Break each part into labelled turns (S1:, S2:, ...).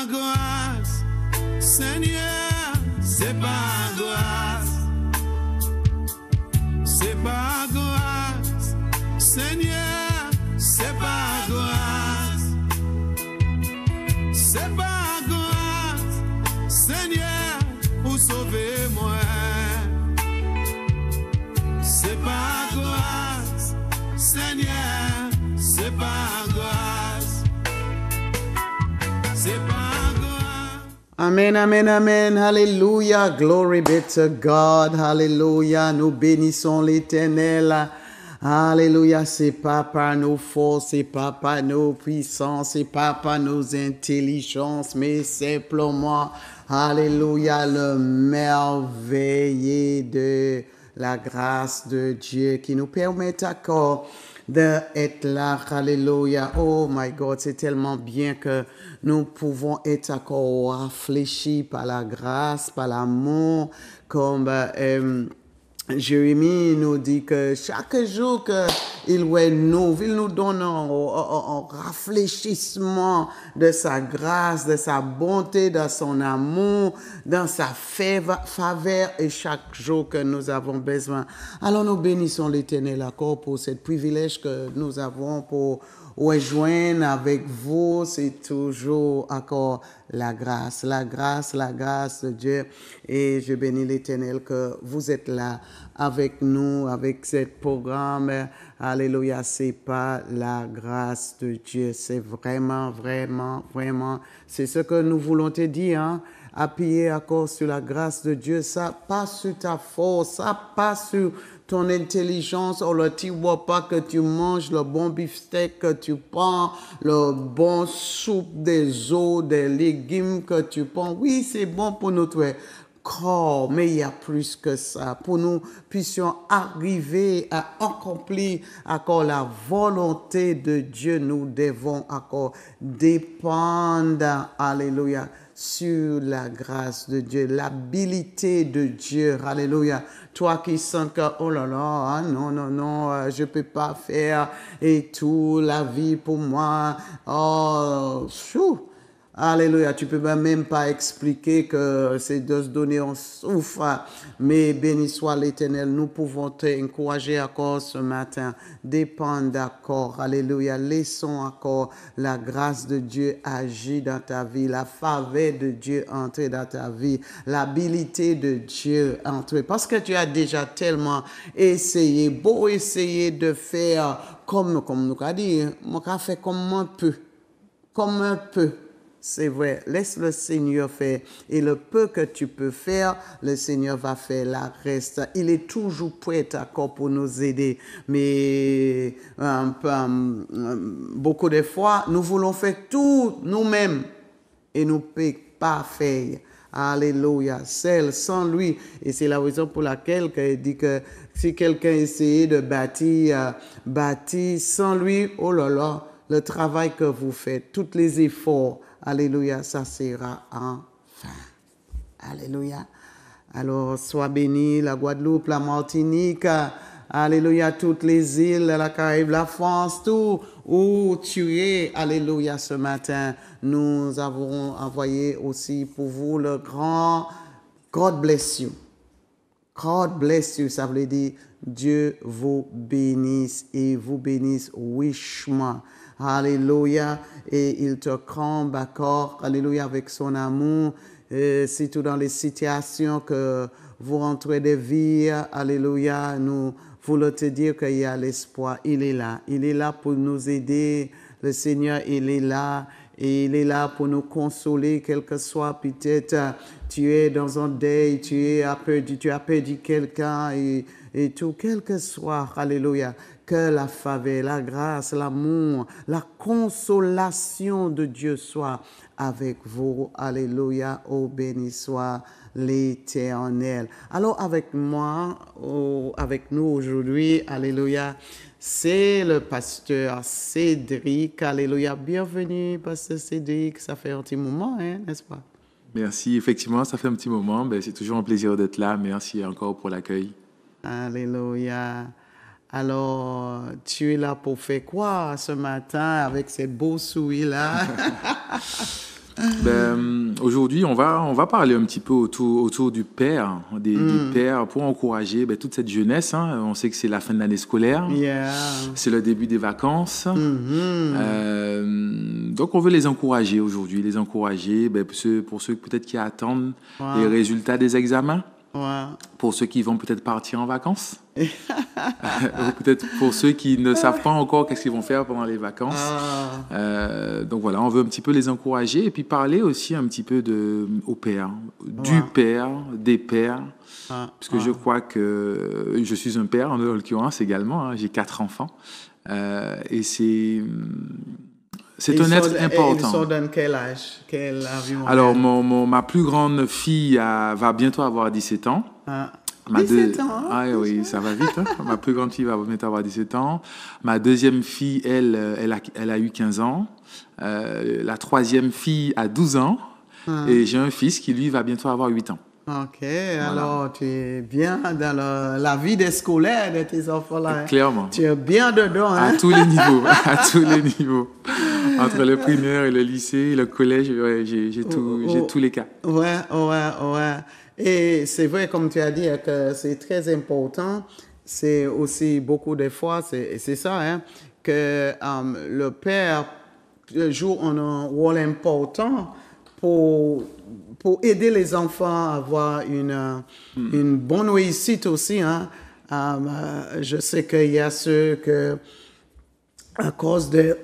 S1: par grâce, Seigneur, c'est par grâce. C'est par grâce, Seigneur, c'est par grâce. C'est par grâce, Seigneur, pour sauver moi. C'est par grâce, Seigneur, c'est par grâce. C'est par grâce.
S2: Amen, amen, amen. Hallelujah. Glory be to God. Hallelujah. Nous bénissons l'Éternel. Alléluia, c'est pas par nos forces, c'est pas par nos puissances, c'est pas par nos intelligences, mais simplement, alléluia, le merveilleux de la grâce de Dieu qui nous permet encore d'être là. Alléluia. Oh my God, c'est tellement bien que nous pouvons être encore réfléchis par la grâce, par l'amour, comme Jérémie nous dit que chaque jour qu'il nous donne un rafraîchissement de sa grâce, de sa bonté, de son amour, dans sa faveur et chaque jour que nous avons besoin. Alors nous bénissons l'Éternel encore pour ce privilège que nous avons pour rejoindre avec vous. C'est toujours encore la grâce de Dieu. Et je bénis l'Éternel que vous êtes là avec nous, avec ce programme. Alléluia, c'est pas la grâce de Dieu. C'est vraiment, c'est ce que nous voulons te dire, hein? Appuyer encore sur la grâce de Dieu. Ça pas sur ta force, ça pas sur ton intelligence ou le petit repas que tu manges, le bon beefsteak que tu prends, le bon soupe des os, des légumes que tu prends. Oui, c'est bon pour notre corps, mais il y a plus que ça. Pour nous puissions arriver à accomplir encore la volonté de Dieu, nous devons encore dépendre, alléluia, sur la grâce de Dieu, l'habilité de Dieu, alléluia. Toi qui sens que, oh là là, non, je peux pas faire et tout, la vie pour moi, oh, chou. Alléluia, tu peux même pas expliquer que c'est de se donner un souffle, mais béni soit l'Éternel, nous pouvons t'encourager encore ce matin, dépendre d'accord, alléluia, laissons encore la grâce de Dieu agir dans ta vie, la faveur de Dieu entrer dans ta vie, l'habilité de Dieu entrer, parce que tu as déjà tellement essayé, beau essayer de faire comme nous avons dit, moi je fais comme un peu. C'est vrai, laisse le Seigneur faire. Et le peu que tu peux faire, le Seigneur va faire la reste. Il est toujours prêt encore pour nous aider. Mais beaucoup de fois, nous voulons faire tout nous-mêmes et nous ne pouvons pas faire. Alléluia. Seul, sans lui. Et c'est la raison pour laquelle il dit que si quelqu'un essayait de bâtir sans lui, oh là là, le travail que vous faites, tous les efforts, alléluia, ça sera en vain. Alléluia. Alors, sois béni, la Guadeloupe, la Martinique, alléluia, toutes les îles, la Caraïbe, la France, tout où tu es, alléluia, ce matin. Nous avons envoyé aussi pour vous le grand God bless you. God bless you, ça veut dire Dieu vous bénisse et vous bénisse richement. Alléluia. Et il te comble encore, alléluia, avec son amour. Surtout dans les situations que vous rentrez de vie, alléluia, nous voulons te dire qu'il y a l'espoir. Il est là. Il est là pour nous aider. Le Seigneur, il est là. Et il est là pour nous consoler, quel que soit peut-être tu es dans un deuil, tu as perdu quelqu'un et tout, quel que soit, alléluia, que la faveur, la grâce, l'amour, la consolation de Dieu soit avec vous, alléluia, oh béni soit l'Éternel. Alors avec moi, avec nous aujourd'hui, alléluia, c'est le pasteur Cédric. Alléluia. Bienvenue, pasteur Cédric. Ça fait un petit moment, hein, n'est-ce pas?
S3: Merci. Effectivement, ça fait un petit moment. C'est toujours un plaisir d'être là. Merci encore pour l'accueil.
S2: Alléluia. Alors, tu es là pour faire quoi ce matin avec ces beaux souris-là?
S3: Aujourd'hui, on va parler un petit peu autour du père, des pères, pour encourager toute cette jeunesse. Hein. On sait que c'est la fin de l'année scolaire, c'est le début des vacances. Donc, on veut les encourager aujourd'hui, pour ceux peut-être qui attendent les résultats des examens. Pour ceux qui vont peut-être partir en vacances, ou peut-être pour ceux qui ne savent pas encore qu'est-ce qu'ils vont faire pendant les vacances. Donc voilà, on veut un petit peu les encourager et puis parler aussi un petit peu au père, du père, des pères, parce que je crois que je suis un père en l'occurrence également, hein, j'ai 4 enfants et c'est un être important.
S2: Ils sont dans quel âge?
S3: Alors, ma plus grande fille va bientôt avoir 17 ans.
S2: 17 ans?
S3: Ah oui, ça va vite. Hein? Ma plus grande fille va bientôt avoir 17 ans. Ma deuxième fille, elle a eu 15 ans. La troisième fille a 12 ans. Et j'ai un fils qui, lui, va bientôt avoir 8 ans.
S2: OK. Voilà. Alors, tu es bien dans la vie des scolaires de tes enfants-là.
S3: Clairement.
S2: Tu es bien dedans. Hein?
S3: À tous les niveaux. À tous les niveaux. Entre le primaire et le lycée, le collège, j'ai tous les cas.
S2: Ouais. Et c'est vrai, comme tu as dit, que c'est très important. C'est aussi beaucoup de fois, c'est ça, hein, que le père joue un rôle important pour aider les enfants à avoir une bonne réussite aussi. Hein. Je sais qu'il y a ceux que, à cause de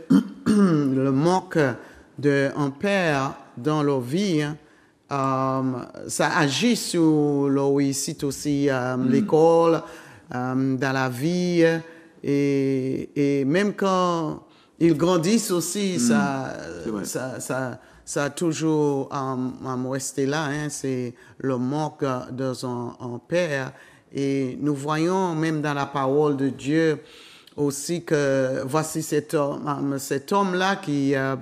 S2: le manque d'un père dans leur vie, ça agit sur leur réussite aussi, l'école, dans la vie. Et même quand ils grandissent aussi, ça a toujours resté là. Hein, c'est le manque d'un père. Et nous voyons même dans la parole de Dieu aussi que voici cet homme-là,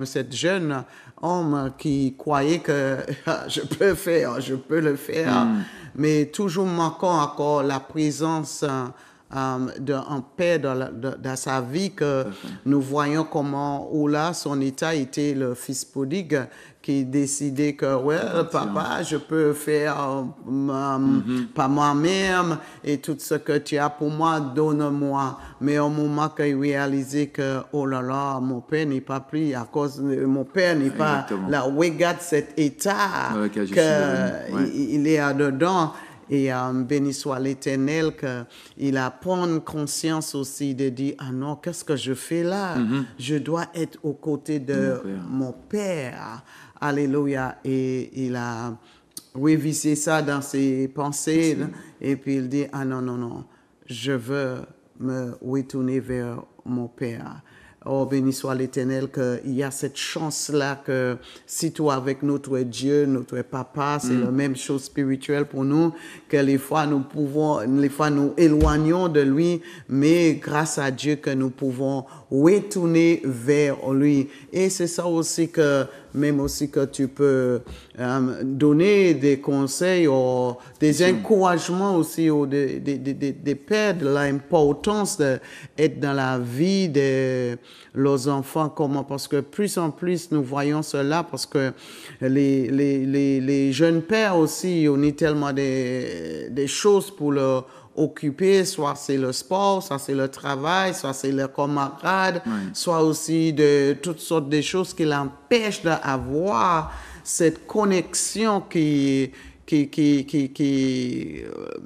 S2: cet jeune homme qui croyait que je peux le faire, mais toujours manquant encore la présence d'un père dans sa vie, que nous voyons comment, où là, son état était le fils prodigue qui décidait que, papa, je peux faire par moi-même et tout ce que tu as pour moi, donne-moi. Mais au moment qu'il réalisait que, oh là là, mon père n'est pas pris, à cause de mon père n'est pas là, regarde cet état qu'il est dedans. Et béni soit l'Éternel qu'il a prendre conscience aussi de dire, ah non, qu'est-ce que je fais là? Je dois être aux côtés de mon père. Alléluia. Et il a révisé ça dans ses pensées. Et puis il dit, ah non, je veux me retourner vers mon père. Oh, béni soit l'Éternel qu'il y a cette chance-là que si toi avec notre Dieu, notre Papa, c'est la même chose spirituelle pour nous, que les fois nous éloignons de lui, mais grâce à Dieu que nous pouvons retourner vers lui. Et c'est ça aussi que tu peux donner des conseils ou des encouragements aussi aux des pères, de l'importance d'être dans la vie de leurs enfants, parce que plus en plus nous voyons cela, parce que les jeunes pères aussi, on a tellement des choses pour leur occuper, soit c'est le sport, soit c'est le travail, soit c'est leurs camarades, soit aussi de toutes sortes de choses qui l'empêchent d'avoir cette connexion qui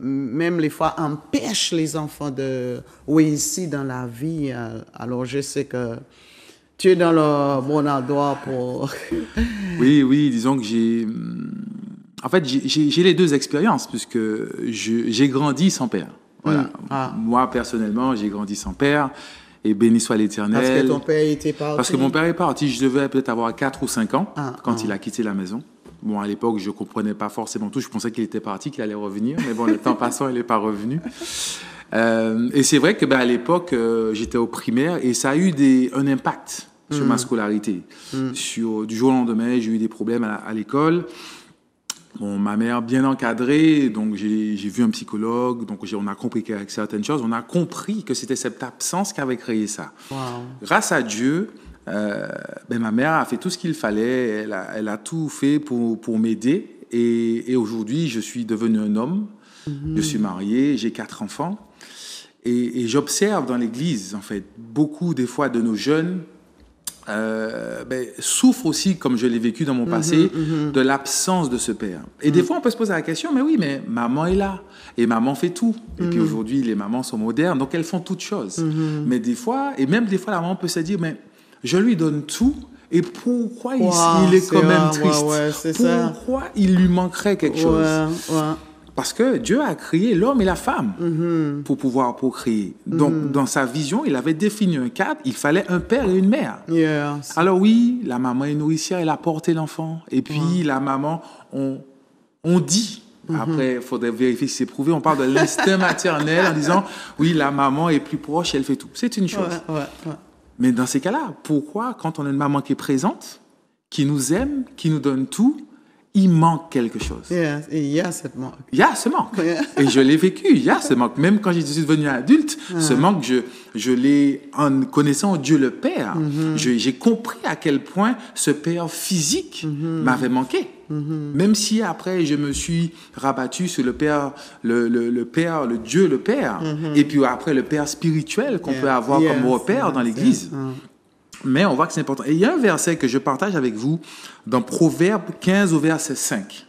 S2: même les fois empêche les enfants de réussir dans la vie. Alors je sais que tu es dans le bon endroit pour...
S3: Oui, disons que j'ai les deux expériences, puisque j'ai grandi sans père. Voilà. Moi, personnellement, j'ai grandi sans père, et béni soit l'Éternel.
S2: Parce que ton père était parti?
S3: Parce que mon père est parti. Je devais peut-être avoir 4 ou 5 ans quand il a quitté la maison. Bon, à l'époque, je ne comprenais pas forcément tout. Je pensais qu'il était parti, qu'il allait revenir. Mais bon, le temps passant, il n'est pas revenu. Et c'est vrai qu'à l'époque, j'étais au primaire et ça a eu un impact sur ma scolarité. Du jour au lendemain, j'ai eu des problèmes à l'école. Bon, ma mère bien encadrée, donc j'ai vu un psychologue, donc on a compris qu'avec certaines choses, on a compris que c'était cette absence qui avait créé ça.
S2: Wow.
S3: Grâce à Dieu, ma mère a fait tout ce qu'il fallait, elle a tout fait pour m'aider. Et aujourd'hui, je suis devenu un homme, je suis marié, j'ai 4 enfants. Et j'observe dans l'Église, en fait, beaucoup des fois de nos jeunes souffrent aussi, comme je l'ai vécu dans mon passé, de l'absence de ce père. Et des fois, on peut se poser la question, mais oui, mais maman est là, et maman fait tout. Et puis aujourd'hui, les mamans sont modernes, donc elles font toutes choses. Mais des fois, et même des fois, la maman peut se dire, mais je lui donne tout, et pourquoi il est quand même triste? Pourquoi il lui manquerait quelque chose? Parce que Dieu a créé l'homme et la femme pour pouvoir procréer. Donc, dans sa vision, il avait défini un cadre. Il fallait un père et une mère.
S2: Yes.
S3: Alors oui, la maman est nourricière, elle a porté l'enfant. Et puis, la maman, on dit, après, il faudrait vérifier si c'est prouvé, on parle de l'instinct maternel en disant, oui, la maman est plus proche, elle fait tout. C'est une chose. Mais dans ces cas-là, pourquoi, quand on a une maman qui est présente, qui nous aime, qui nous donne tout, il manque quelque chose.
S2: Yes. Et il y a ce manque.
S3: Il y a ce manque. Et je l'ai vécu, il y a ce manque. Même quand je suis devenu adulte, ce manque, je l'ai, en connaissant Dieu le Père, j'ai compris à quel point ce Père physique m'avait manqué. Même si après, je me suis rabattu sur le Père, le Père, le Dieu le Père, et puis après le Père spirituel qu'on peut avoir comme repère dans l'Église. Mais on voit que c'est important. Et il y a un verset que je partage avec vous dans Proverbe 15 au verset 5.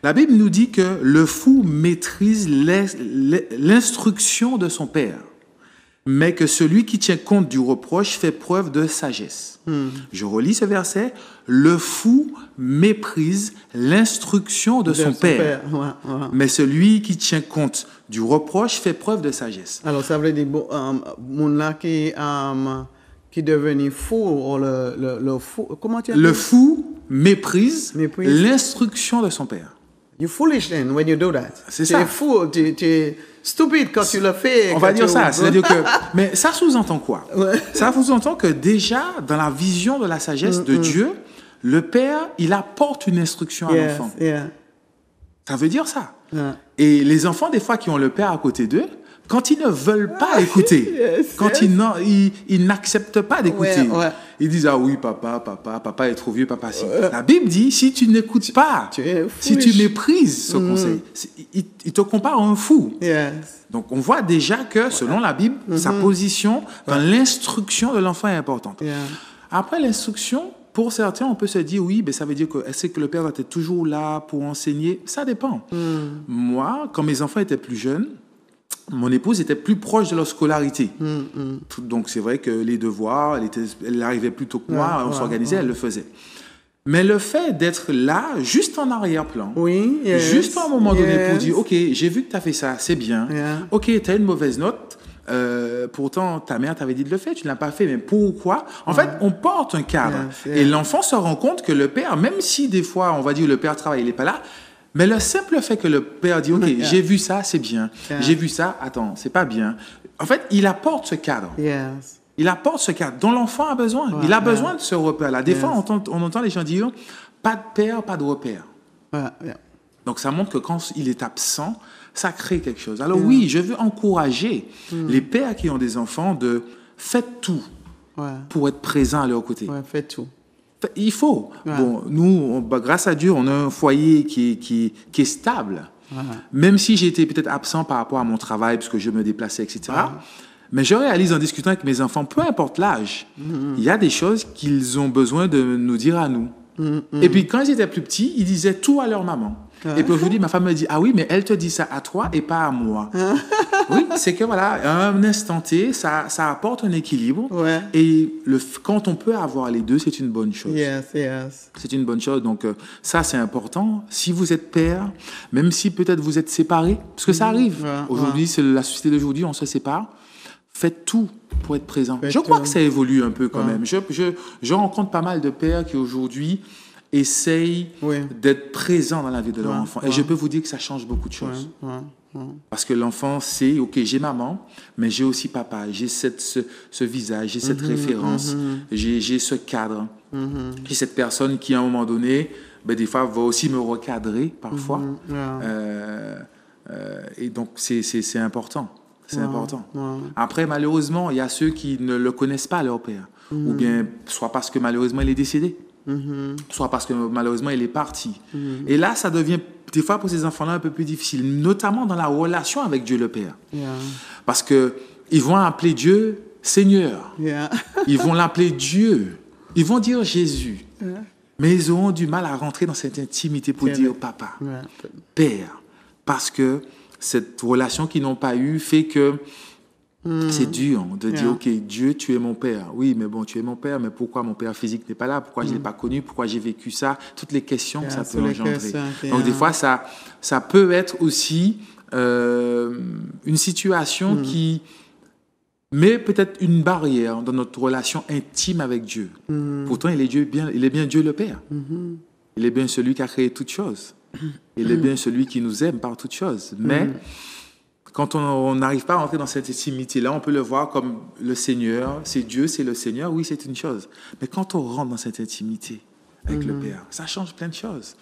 S3: La Bible nous dit que le fou maîtrise l'instruction de son père, mais que celui qui tient compte du reproche fait preuve de sagesse. Je relis ce verset. Le fou méprise l'instruction de son père, mais celui qui tient compte du reproche fait preuve de sagesse.
S2: Alors, ça veut dire mon là qui est devenu fou, ou le fou, comment tu as dit?
S3: Le fou méprise l'instruction de son père.
S2: You're foolish then when you do that.
S3: C'est ça.
S2: Tu es fou, tu es stupide quand tu le fais.
S3: On va dire ça, c'est-à-dire que... Mais ça sous-entend quoi? Ça sous-entend que déjà, dans la vision de la sagesse de Dieu, le père, il apporte une instruction à l'enfant. Ça veut dire ça. Et les enfants, des fois, qui ont le père à côté d'eux, quand ils ne veulent pas écouter, ils n'acceptent pas d'écouter, ils disent « Ah oui, papa est trop vieux, papa si. » La Bible dit, si tu n'écoutes pas, si tu méprises ce conseil, il te compare à un fou. Donc, on voit déjà que, selon la Bible, sa position dans l'instruction de l'enfant est importante. Après l'instruction, pour certains, on peut se dire, oui, ça veut dire que est-ce que le père va être toujours là pour enseigner? Ça dépend. Moi, quand mes enfants étaient plus jeunes, mon épouse était plus proche de leur scolarité. Donc, c'est vrai que les devoirs, elle arrivait plus tôt que moi, on s'organisait, elle le faisait. Mais le fait d'être là, juste en arrière-plan, juste à un moment donné pour dire, OK, j'ai vu que tu as fait ça, c'est bien. OK, tu as une mauvaise note. Pourtant, ta mère t'avait dit de le faire, tu ne l'as pas fait, mais pourquoi? En fait, on porte un cadre. Et l'enfant se rend compte que le père, même si des fois, on va dire le père travaille, il n'est pas là, mais le simple fait que le père dit, OK, j'ai vu ça, c'est bien. J'ai vu ça, attends, c'est pas bien. En fait, il apporte ce cadre. Il apporte ce cadre dont l'enfant a besoin. Il a besoin de ce repère-là. Des fois, on entend les gens dire, pas de père, pas de repère. Donc, ça montre que quand il est absent, ça crée quelque chose. Alors oui, je veux encourager les pères qui ont des enfants de faites tout pour être présents à leur côté.
S2: Faites tout.
S3: Il faut. Bon, nous, grâce à Dieu, on a un foyer qui est stable. Même si j'ai été peut-être absent par rapport à mon travail, parce que je me déplaçais, etc. Mais je réalise en discutant avec mes enfants, peu importe l'âge, il y a des choses qu'ils ont besoin de nous dire à nous. Et puis, quand ils étaient plus petits, ils disaient tout à leur maman. Et puis aujourd'hui, ma femme me dit, ah oui, mais elle te dit ça à toi et pas à moi. Oui, c'est que voilà, à un instant T, ça apporte un équilibre. Et quand on peut avoir les deux, c'est une bonne chose. C'est une bonne chose. Donc, ça, c'est important. Si vous êtes père, même si peut-être vous êtes séparés, parce que ça arrive. Aujourd'hui, c'est la société d'aujourd'hui, on se sépare. Faites tout pour être présent. Je crois que ça évolue un peu quand même. Je rencontre pas mal de pères qui aujourd'hui essayent d'être présents dans la vie de leur enfant. Et je peux vous dire que ça change beaucoup de choses. Parce que l'enfant sait, OK, j'ai maman, mais j'ai aussi papa. J'ai ce visage, j'ai cette référence, j'ai ce cadre. J'ai cette personne qui, à un moment donné, des fois, va aussi me recadrer parfois. Et donc, c'est important. C'est important. Après, malheureusement, il y a ceux qui ne le connaissent pas, leur père. ou bien soit parce que malheureusement il est décédé, soit parce que malheureusement il est parti. Et là, ça devient des fois pour ces enfants-là un peu plus difficile, notamment dans la relation avec Dieu le Père. Parce qu'ils vont appeler Dieu Seigneur, ils vont l'appeler Dieu, ils vont dire Jésus, mais ils auront du mal à rentrer dans cette intimité pour dire Papa, Père, parce que cette relation qu'ils n'ont pas eue fait que c'est dur de dire, OK, Dieu, tu es mon Père. Oui, mais bon, tu es mon Père, mais pourquoi mon Père physique n'est pas là? Pourquoi je ne l'ai pas connu? Pourquoi j'ai vécu ça? Toutes les questions que ça peut engendrer. Donc, des fois, ça peut être aussi une situation qui met peut-être une barrière dans notre relation intime avec Dieu. Pourtant, il est bien Dieu le Père. Il est bien celui qui a créé toutes choses. Il est bien celui qui nous aime par toutes choses. Mais quand on n'arrive pas à entrer dans cette intimité-là, on peut le voir comme le Seigneur, c'est Dieu, c'est le Seigneur, oui, c'est une chose. Mais quand on rentre dans cette intimité avec le Père, ça change plein de choses.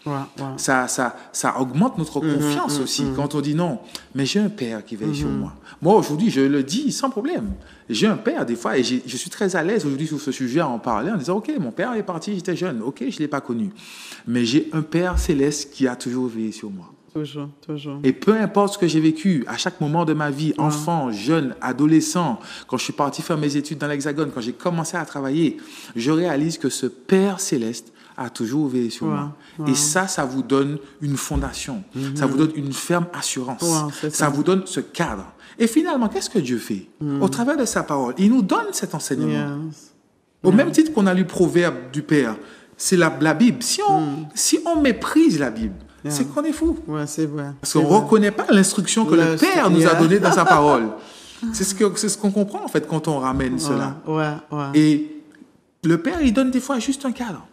S3: Ça augmente notre confiance aussi. Quand on dit non, mais j'ai un Père qui veille sur moi. Moi, aujourd'hui, je le dis sans problème. J'ai un Père, des fois, et je suis très à l'aise aujourd'hui sur ce sujet à en parler, en disant, OK, mon Père est parti, j'étais jeune, OK, je ne l'ai pas connu. Mais j'ai un Père céleste qui a toujours veillé sur moi.
S2: Toujours, toujours.
S3: Et peu importe ce que j'ai vécu, à chaque moment de ma vie, enfant, jeune, adolescent, quand je suis parti faire mes études dans l'Hexagone, quand j'ai commencé à travailler, je réalise que ce Père céleste a toujours veillé sur moi. Et ça vous donne une fondation. Ça vous donne une ferme assurance. Ça vous donne ce cadre. Et finalement, qu'est-ce que Dieu fait? Au travers de sa parole, il nous donne cet enseignement. Au même titre qu'on a lu Proverbe du Père, c'est la Bible. Si on méprise la Bible, c'est qu'on est fou.
S2: C'est vrai.
S3: Parce qu'on ne reconnaît pas l'instruction que le Père nous a donnée dans sa parole. C'est ce qu'on comprend, en fait, quand on ramène cela. Et le Père, il donne des fois juste un cadre.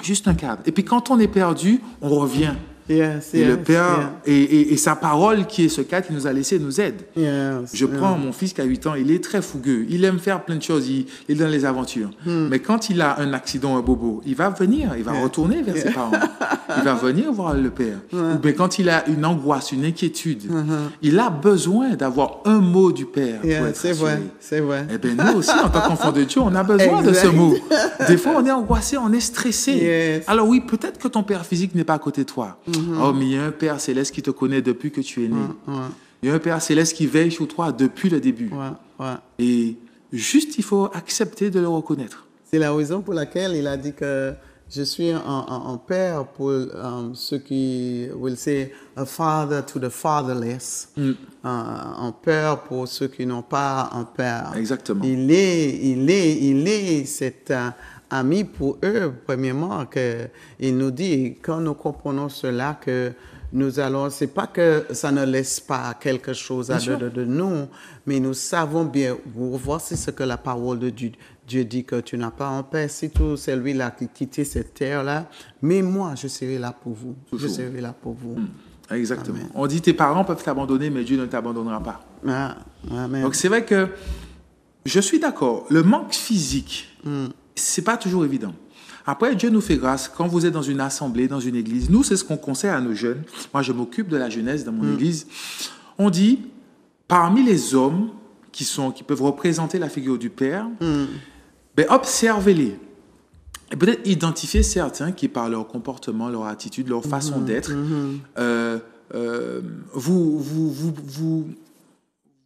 S3: Juste un cadre. Et puis, quand on est perdu, on revient. Et le Père et sa parole, qui est ce cadre qu'il nous a laissé, nous aide. Je prends mon fils qui a 8 ans, il est très fougueux. Il aime faire plein de choses, il est dans les aventures. Mais quand il a un accident, un bobo, il va venir, il va retourner vers ses parents. Il va venir voir le Père. Ou bien quand il a une angoisse, une inquiétude, il a besoin d'avoir un mot du Père pour être rassuré.
S2: C'est vrai.
S3: Eh bien, nous aussi, en tant qu'enfants de Dieu, on a besoin de ce mot. Des fois, on est angoissé, on est stressé. Alors oui, peut-être que ton Père physique n'est pas à côté de toi. Oh, mais il y a un Père céleste qui te connaît depuis que tu es né. Il y a un Père céleste qui veille sur toi depuis le début. Et juste, il faut accepter de le reconnaître.
S2: C'est la raison pour laquelle il a dit que je suis un père pour ceux qui will say a father to the fatherless. Un père pour ceux qui n'ont pas un père.
S3: Exactement.
S2: Il est cet ami pour eux, premièrement, qu'il nous dit, quand nous comprenons cela, que nous allons, c'est pas que ça ne laisse pas quelque chose à de nous, mais nous savons bien, voici ce que la parole de Dieu dit, que tu n'as pas un père, c'est tout celui-là qui quittait cette terre-là, mais moi, je serai là pour vous. Toujours. Je serai là pour vous.
S3: Exactement.
S2: Amen.
S3: On dit, tes parents peuvent t'abandonner, mais Dieu ne t'abandonnera pas.
S2: Amen.
S3: Donc, c'est vrai que je suis d'accord. Le manque physique, c'est pas toujours évident. Après, Dieu nous fait grâce. Quand vous êtes dans une assemblée, dans une église, nous, c'est ce qu'on conseille à nos jeunes. Moi, je m'occupe de la jeunesse dans mon église. On dit, parmi les hommes qui peuvent représenter la figure du Père, ben, observez-les. Et peut-être identifier certains qui, par leur comportement, leur attitude, leur façon d'être,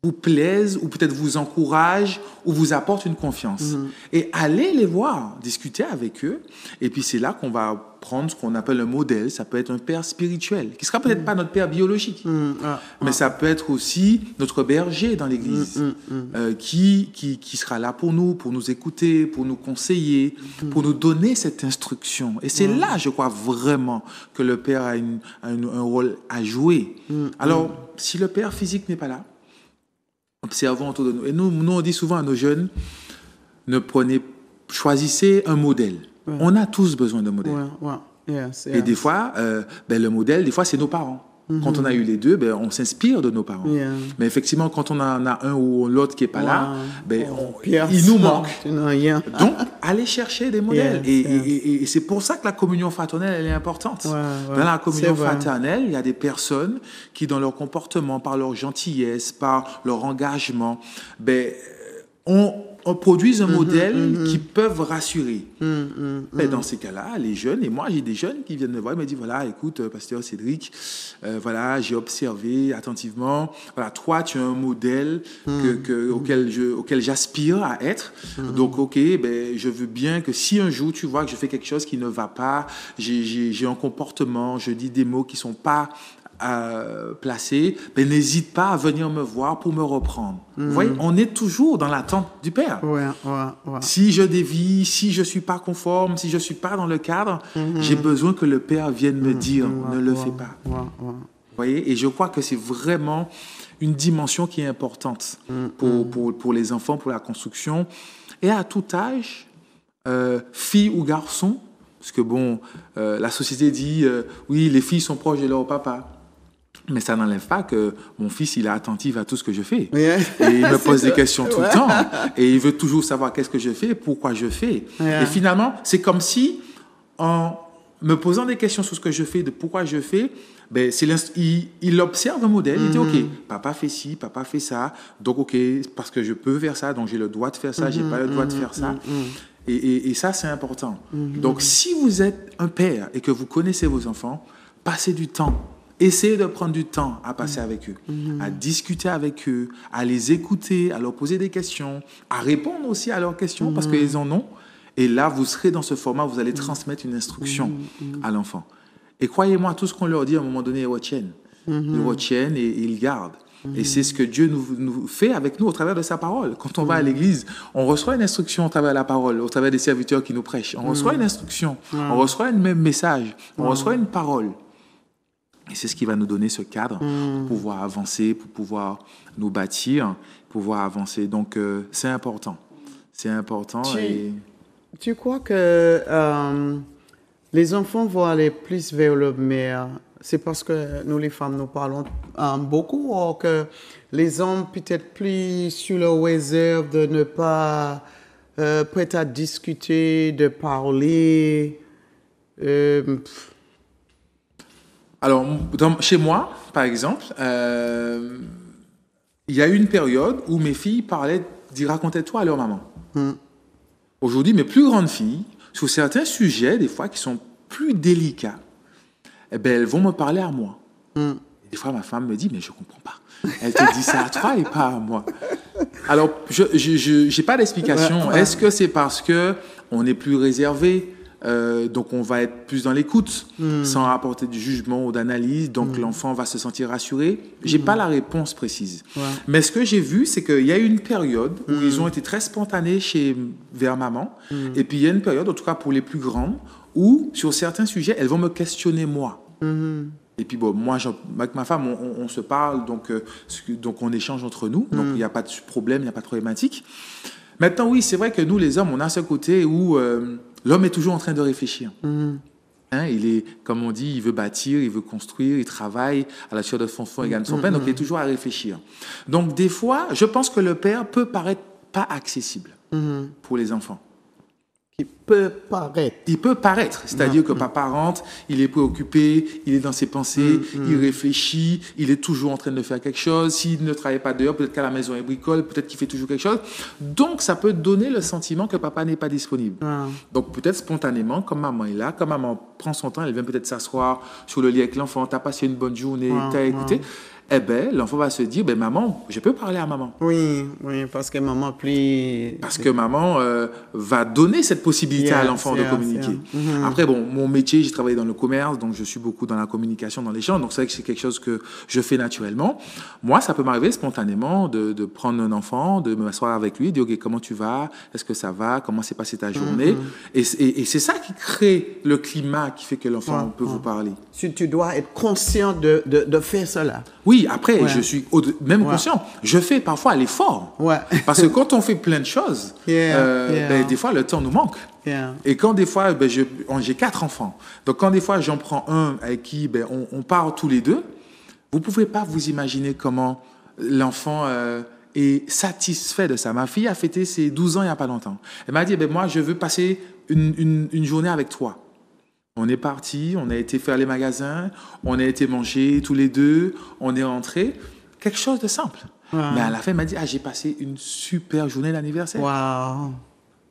S3: vous plaisent ou peut-être vous encouragent ou vous apportent une confiance. Et allez les voir, discuter avec eux. Et puis c'est là qu'on va prendre ce qu'on appelle un modèle. Ça peut être un père spirituel, qui ne sera peut-être pas notre père biologique, mais ça peut être aussi notre berger dans l'église, qui sera là pour nous écouter, pour nous conseiller, pour nous donner cette instruction. Et c'est là, je crois vraiment, que le père a un rôle à jouer. Alors, si le père physique n'est pas là, observons autour de nous. Et nous, on dit souvent à nos jeunes, choisissez un modèle. On a tous besoin d'un modèle. Et des fois, le modèle, des fois, c'est nos parents. Quand on a eu les deux, on s'inspire de nos parents. Mais effectivement, quand on en a un ou l'autre qui n'est pas là, il nous manque. Donc, allez chercher des modèles. Et c'est pour ça que la communion fraternelle, elle est importante. Dans la communion fraternelle, il y a des personnes qui, dans leur comportement, par leur gentillesse, par leur engagement, ont on produise un modèle qui peuvent rassurer. Mais dans ces cas-là, les jeunes, et moi j'ai des jeunes qui viennent me voir et me disent, voilà, écoute, pasteur Cédric, voilà, j'ai observé attentivement, voilà, toi tu as un modèle auquel j'aspire à être, donc ok, ben, je veux bien que si un jour tu vois que je fais quelque chose qui ne va pas, j'ai un comportement, je dis des mots qui ne sont pas placés, ben, n'hésite pas à venir me voir pour me reprendre. Vous voyez, on est toujours dans l'attente du Père. Si je dévie, si je ne suis pas conforme, si je ne suis pas dans le cadre, j'ai besoin que le Père vienne me dire, ne le fais pas. Vous voyez, et je crois que c'est vraiment une dimension qui est importante pour les enfants, pour la construction. Et à tout âge, fille ou garçon, parce que bon, la société dit, oui, les filles sont proches de leur papa. Mais ça n'enlève pas que mon fils, il est attentif à tout ce que je fais. Et il me pose des questions tout le temps. Et il veut toujours savoir qu'est-ce que je fais, pourquoi je fais. Et finalement, c'est comme si, en me posant des questions sur ce que je fais, de pourquoi je fais, ben, il observe un modèle. Il dit, OK, papa fait ci, papa fait ça. Donc, OK, parce que je peux faire ça, donc j'ai le droit de faire ça, j'ai pas le droit de faire ça. Et ça, c'est important. Donc, si vous êtes un père et que vous connaissez vos enfants, passez du temps. Essayez de prendre du temps à passer avec eux, à discuter avec eux, à les écouter, à leur poser des questions, à répondre aussi à leurs questions parce qu'ils en ont. Et là, vous serez dans ce format, vous allez transmettre une instruction à l'enfant. Et croyez-moi, tout ce qu'on leur dit à un moment donné, ils retiennent. Ils retiennent et ils gardent. Et c'est ce que Dieu nous fait avec nous au travers de sa parole. Quand on va à l'église, on reçoit une instruction au travers de la parole, au travers des serviteurs qui nous prêchent. On reçoit une instruction, on reçoit un même message, on reçoit une parole. Et c'est ce qui va nous donner ce cadre pour pouvoir avancer, pour pouvoir nous bâtir, pour pouvoir avancer. Donc, c'est important. C'est important.
S2: Tu crois que les enfants vont aller plus vers le mère? C'est parce que nous, les femmes, nous parlons beaucoup, ou que les hommes, peut-être plus sur leur réserve de ne pas prêt à discuter, de parler
S3: Alors, chez moi, par exemple, il y a eu une période où mes filles racontaient tout à leur maman. Aujourd'hui, mes plus grandes filles, sur certains sujets, des fois, qui sont plus délicats, eh ben, elles vont me parler à moi. Des fois, ma femme me dit, mais je ne comprends pas. Elle te dit ça à toi et pas à moi. Alors, je n'ai pas d'explication. Est-ce que c'est parce qu'on est plus réservé? Donc on va être plus dans l'écoute sans apporter du jugement ou d'analyse, donc l'enfant va se sentir rassuré. J'ai pas la réponse précise, mais ce que j'ai vu, c'est qu'il y a eu une période où ils ont été très spontanés vers maman, et puis il y a une période, en tout cas pour les plus grandes, où sur certains sujets elles vont me questionner moi. Et puis bon, moi avec ma femme on se parle, donc on échange entre nous, donc il n'y a pas de problème, il n'y a pas de problématique. Maintenant oui, c'est vrai que nous les hommes, on a ce côté où l'homme est toujours en train de réfléchir. Il est, comme on dit, il veut bâtir, il veut construire, il travaille à la sueur de son front et gagne son pain, donc il est toujours à réfléchir. Donc des fois, je pense que le père peut paraître pas accessible pour les enfants.
S2: Il peut paraître.
S3: Il peut paraître, c'est-à-dire que papa rentre, il est préoccupé, il est dans ses pensées, il réfléchit, il est toujours en train de faire quelque chose. S'il ne travaille pas dehors, peut-être qu'à la maison il bricole, peut-être qu'il fait toujours quelque chose. Donc ça peut donner le sentiment que papa n'est pas disponible. Donc peut-être spontanément, comme maman est là, comme maman prend son temps, elle vient peut-être s'asseoir sur le lit avec l'enfant, t'as passé une bonne journée, t'as écouté. Eh bien, l'enfant va se dire, ben, maman, je peux parler à maman.
S2: Oui, parce que maman plie...
S3: Parce que maman va donner cette possibilité à l'enfant de communiquer. Après, bon, mon métier, j'ai travaillé dans le commerce, donc je suis beaucoup dans la communication, dans l'échange, donc c'est vrai que c'est quelque chose que je fais naturellement. Moi, ça peut m'arriver spontanément de prendre un enfant, de m'asseoir avec lui, de dire, OK, comment tu vas? Est-ce que ça va? Comment s'est passée ta journée? Et c'est ça qui crée le climat qui fait que l'enfant peut vous parler.
S2: Tu dois être conscient de faire cela.
S3: Oui, après, je suis même conscient. Je fais parfois l'effort. Parce que quand on fait plein de choses, ben, des fois, le temps nous manque. Et quand des fois, ben, j'ai 4 enfants. Donc, quand des fois, j'en prends un avec qui ben, on part tous les deux, vous ne pouvez pas vous imaginer comment l'enfant est satisfait de ça. Ma fille a fêté ses 12 ans il n'y a pas longtemps. Elle m'a dit, ben, moi, je veux passer une journée avec toi. On est parti, on a été faire les magasins, on a été manger tous les deux, on est rentré. Quelque chose de simple. Mais à la fin, il m'a dit, j'ai passé une super journée d'anniversaire.
S2: Wow.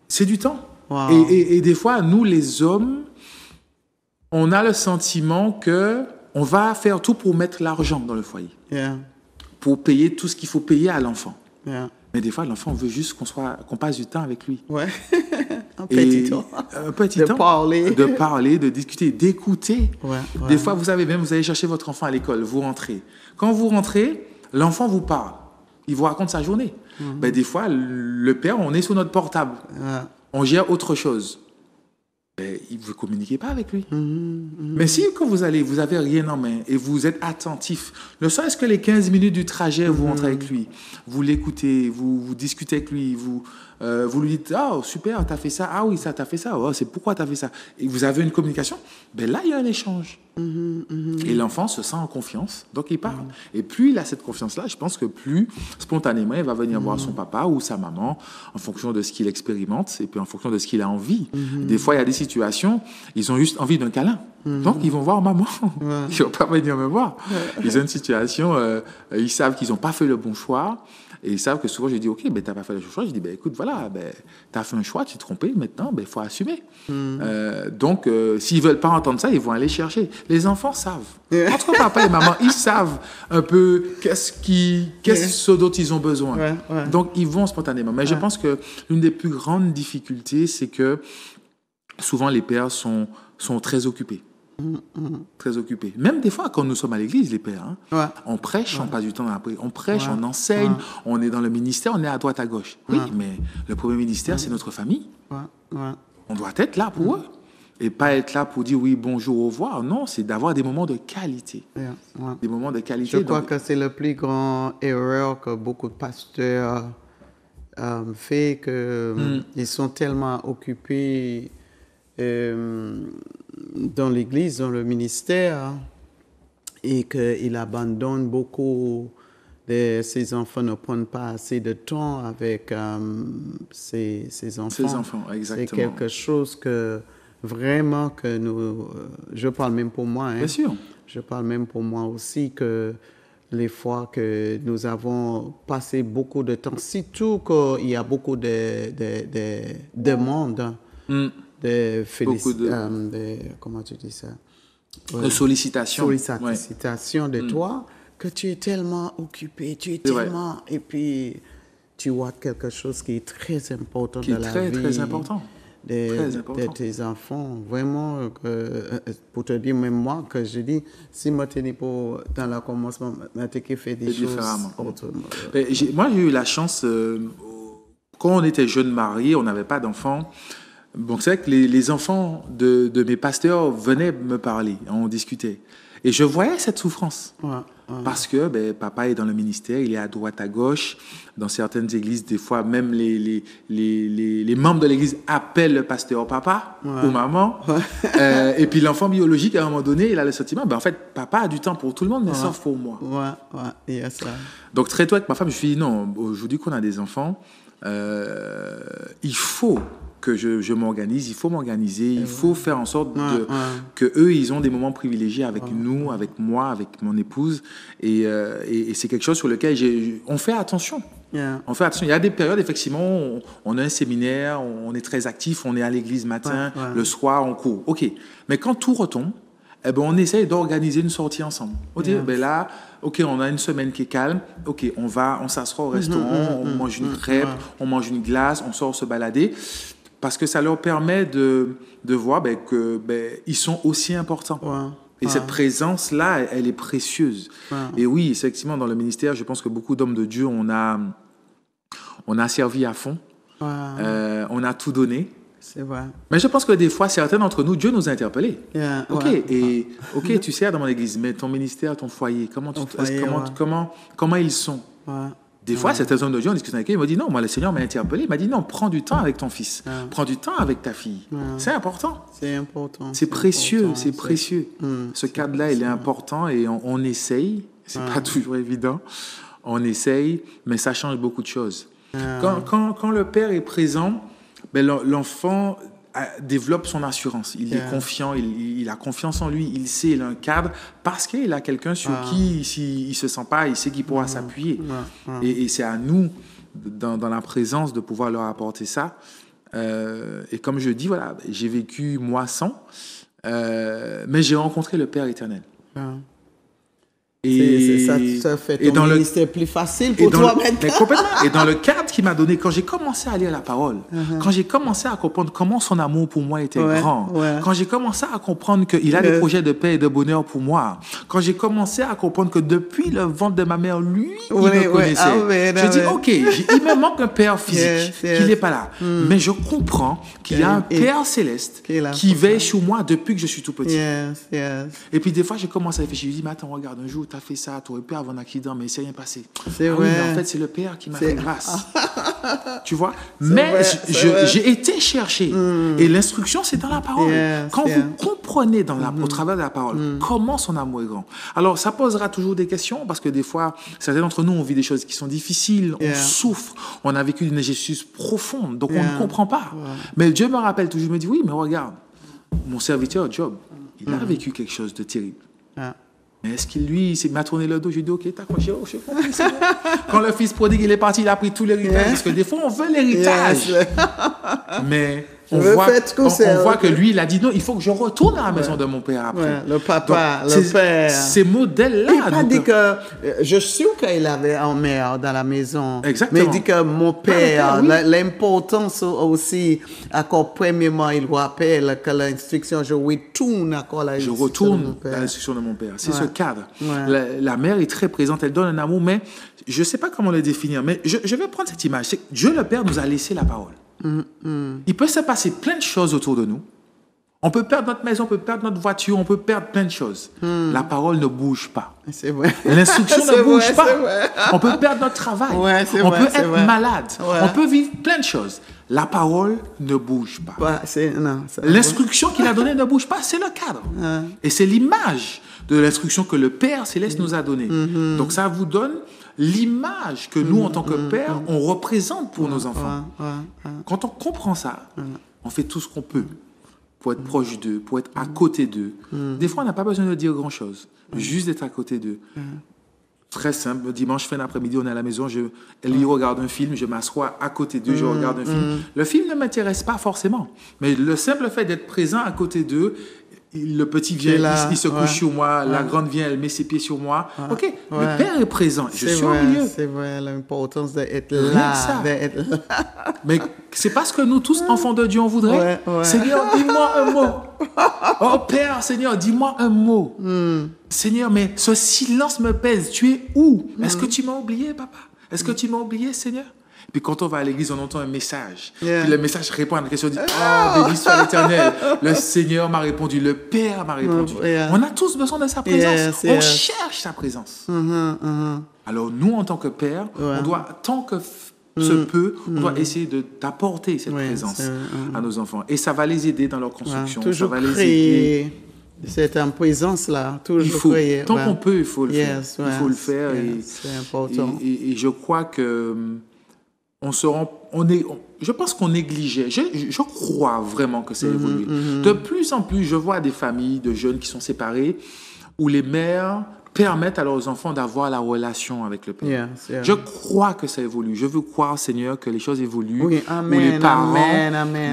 S3: C'est du temps.
S2: Wow.
S3: Et des fois, nous, les hommes, on a le sentiment que on va faire tout pour mettre l'argent dans le foyer.
S2: Yeah.
S3: Pour payer tout ce qu'il faut payer à l'enfant.
S2: Yeah.
S3: Mais des fois, l'enfant veut juste qu'on passe du temps avec lui.
S2: Ouais. Un petit temps.
S3: Un petit
S2: De
S3: temps.
S2: parler.
S3: De parler, de discuter, d'écouter.
S2: Ouais, ouais.
S3: Des fois, vous savez même, vous allez chercher votre enfant à l'école, vous rentrez. Quand vous rentrez, l'enfant vous parle. Il vous raconte sa journée. Ben, des fois, le père, on est sur notre portable.
S2: Ouais.
S3: On gère autre chose. Ben, vous ne communiquez pas avec lui. Mais si quand vous avez rien en main et vous êtes attentif, ne serait-ce que les 15 minutes du trajet, vous rentrez avec lui, vous l'écoutez, vous discutez avec lui, vous lui dites « Ah, super, t'as fait ça. Ah oui, ça, t'as fait ça. Oh, c'est pourquoi t'as fait ça. » Et vous avez une communication. Ben là, il y a un échange. Et l'enfant se sent en confiance, donc il parle. Et plus il a cette confiance-là, je pense que plus spontanément, il va venir voir son papa ou sa maman en fonction de ce qu'il expérimente et puis en fonction de ce qu'il a envie. Des fois, il y a des situations, ils ont juste envie d'un câlin. Donc, ils vont voir maman. Ils ne vont pas venir me voir. Ils ont une situation, ils savent qu'ils n'ont pas fait le bon choix. Et ils savent que souvent, je dis, OK, ben, tu n'as pas fait le choix. Je dis, ben, écoute, voilà, ben, tu as fait un choix, tu t'es trompé, maintenant, ben, il faut assumer. Donc, s'ils ne veulent pas entendre ça, ils vont aller chercher. Les enfants savent. Entre papa et maman, ils savent un peu ce dont ils ont besoin. Donc, ils vont spontanément. Mais je pense que l'une des plus grandes difficultés, c'est que souvent, les pères sont très occupés. Très occupés. Même des fois, quand nous sommes à l'église, les pères, on prêche, on passe du temps après. On prêche, on enseigne, on est dans le ministère, on est à droite, à gauche. Oui, mais le premier ministère, c'est notre famille. On doit être là pour eux. Et pas être là pour dire oui, bonjour, au revoir. Non, c'est d'avoir des moments de qualité. Des moments de qualité.
S2: Je crois que c'est la plus grande erreur que beaucoup de pasteurs font, qu'ils sont tellement occupés dans l'église, dans le ministère, et qu'ils abandonnent beaucoup de ces enfants, ne prennent pas assez de temps avec ces enfants.
S3: Ces enfants, exactement.
S2: C'est quelque chose que vraiment que nous... je parle même pour moi.
S3: Bien sûr.
S2: Je parle même pour moi aussi que les fois que nous avons passé beaucoup de temps, surtout qu'il y a beaucoup de demandes, comment tu dis ça?
S3: De sollicitations.
S2: Sollicitations de toi, que tu es tellement occupé, tu es tellement... Et puis, tu vois quelque chose qui est très important dans la vie.
S3: Très important.
S2: De tes enfants. Vraiment, pour te dire, même moi, que je dis, si moi, tu dans le commencement, tu fais des choses autrement.
S3: Moi, j'ai eu la chance, quand on était jeunes mariés, on n'avait pas d'enfants. Donc, c'est vrai que les enfants de mes pasteurs venaient me parler, on discutait. Et je voyais cette souffrance. Parce que papa est dans le ministère, il est à droite, à gauche. Dans certaines églises, des fois, même les membres de l'église appellent le pasteur papa ou maman. Et puis l'enfant biologique, à un moment donné, il a le sentiment, en fait, papa a du temps pour tout le monde, mais sauf pour moi.
S2: Il y a ça.
S3: Donc très tôt avec ma femme, je me suis dit, non, aujourd'hui qu'on a des enfants, il faut que je m'organise, il faut m'organiser, il faut faire en sorte que eux, ils ont des moments privilégiés avec nous, avec moi, avec mon épouse, et c'est quelque chose sur lequel on fait attention. On fait attention. Il y a des périodes, effectivement, on a un séminaire, on est très actif, on est à l'église matin, le soir, on court. OK. Mais quand tout retombe, on essaye d'organiser une sortie ensemble. On dit, là, OK, on a une semaine qui est calme. OK, on s'assoit au restaurant, on mange une crêpe, on mange une glace, on sort se balader. Parce que ça leur permet de voir qu'ils sont aussi importants. Et cette présence-là, elle est précieuse. Et oui, effectivement, dans le ministère, je pense que beaucoup d'hommes de Dieu, on a servi à fond. On a tout donné.
S2: C'est vrai.
S3: Mais je pense que des fois, certains d'entre nous, Dieu nous a interpellés. OK, tu sers dans mon église, mais ton ministère, ton foyer, comment ils sont? Des fois, certains hommes de Dieu, on discute avec eux, ils m'ont dit non, moi, le Seigneur m'a interpellé. Il m'a dit non, prends du temps avec ton fils. Prends du temps avec ta fille. C'est important.
S2: C'est important.
S3: C'est précieux, c'est précieux. Ce cadre-là, il est important et on essaye. C'est pas toujours évident. On essaye, mais ça change beaucoup de choses. Quand le père est présent, l'enfant développe son assurance. Il est confiant, il a confiance en lui, il sait, il a un cadre, parce qu'il a quelqu'un sur qui, s'il ne se sent pas, il sait qu'il pourra s'appuyer. Et c'est à nous, dans la présence, de pouvoir leur apporter ça. Et comme je dis, voilà, j'ai vécu moi sans, mais j'ai rencontré le Père éternel.
S2: Et ça fait ton ministère plus facile pour toi maintenant.
S3: Complètement. Et dans le cadre qu'il m'a donné, quand j'ai commencé à lire la parole, quand j'ai commencé à comprendre comment son amour pour moi était grand, quand j'ai commencé à comprendre qu'il a des projets de paix et de bonheur pour moi, quand j'ai commencé à comprendre que depuis le ventre de ma mère, lui, il me connaissait. Je dis, OK, il me manque un père physique qui n'est pas là. Mais je comprends qu'il y a un Père céleste qui veille sur moi depuis que je suis tout petit. Et puis des fois, j'ai commencé à réfléchir. Je dis, mais attends, regarde, un jour, tu as fait ça, tu aurais pu avoir un accident, mais c'est rien passé. Oui, mais en fait, c'est le Père qui m'a fait grâce. Tu vois? Mais j'ai été chercher. Et l'instruction, c'est dans la parole. Quand vous comprenez au travers de la parole comment son amour est grand. Alors, ça posera toujours des questions, parce que des fois, certains d'entre nous, on vit des choses qui sont difficiles, on souffre, on a vécu une injustice profonde, donc on ne comprend pas. Mais Dieu me rappelle toujours, il me dit, oui, mais regarde, mon serviteur Job, il a vécu quelque chose de terrible. Mais est-ce qu'il, lui, il m'a tourné le dos? Je lui ai dit, OK, t'as quoi? J'ai compris. Quand le fils prodigue, il est parti, il a pris tout l'héritage. Parce que des fois, on veut l'héritage. Mais on voit que lui, il a dit, non, il faut que je retourne à la maison de mon père après.
S2: Le papa, le père.
S3: Ces modèles-là.
S2: Il n'a pas dit que... Je suis sûr qu'il avait un mère dans la maison.
S3: Exactement.
S2: Mais il dit que mon père, l'importance aussi, encore premièrement, il rappelle que l'instruction, je retourne à
S3: l'instruction de mon père. C'est ce cadre. La mère est très présente, elle donne un amour, mais je ne sais pas comment le définir. Mais je vais prendre cette image. Dieu le Père nous a laissé la parole. Il peut se passer plein de choses autour de nous. On peut perdre notre maison, on peut perdre notre voiture, on peut perdre plein de choses. La parole ne bouge pas.
S2: C'est vrai.
S3: L'instruction ne bouge pas. On peut perdre notre travail. On peut être malade. On peut vivre plein de choses. La parole ne bouge pas. L'instruction qu'il a donnée ne bouge pas, c'est le cadre. Et c'est l'image de l'instruction que le Père Céleste nous a donnée. Donc ça vous donne l'image que nous, en tant que père, on représente pour nos enfants. Quand on comprend ça, on fait tout ce qu'on peut pour être proche d'eux, pour être à côté d'eux. Des fois, on n'a pas besoin de dire grand-chose, juste d'être à côté d'eux. Très simple, dimanche fin d'après-midi, on est à la maison, elle regarde un film, je m'assois à côté d'eux, je regarde un film. Le film ne m'intéresse pas forcément, mais le simple fait d'être présent à côté d'eux, le petit vient, il se couche sur moi, la grande vient, elle met ses pieds sur moi. OK, le Père est présent, je suis au milieu.
S2: C'est vrai, l'importance d'être là.
S3: Mais c'est parce que nous tous, enfants de Dieu, on voudrait. Seigneur, dis-moi un mot. Oh Père, Seigneur, dis-moi un mot. Seigneur, mais ce silence me pèse. Tu es où? Est-ce que tu m'as oublié, papa? Est-ce que tu m'as oublié, Seigneur? Puis quand on va à l'église, on entend un message. Puis le message répond à une question, on dit, oh, béni soit l'Éternel. Le Seigneur m'a répondu, le Père m'a répondu. On a tous besoin de sa présence. On cherche sa présence. Alors nous, en tant que père, on doit, tant que se peut, on doit essayer d'apporter cette présence à nos enfants. Et ça va les aider dans leur construction.
S2: Toujours
S3: ça va les aider.
S2: Cette en présence-là, toujours créer.
S3: Tant qu'on peut, il faut le faire. Il faut le faire.
S2: C'est important.
S3: Et je crois que je pense qu'on négligeait. Je crois vraiment que c'est évolué. De plus en plus, je vois des familles de jeunes qui sont séparés où les mères permettent à leurs enfants d'avoir la relation avec le Père. Je crois que ça évolue. Je veux croire, Seigneur, que les choses évoluent. Où les parents,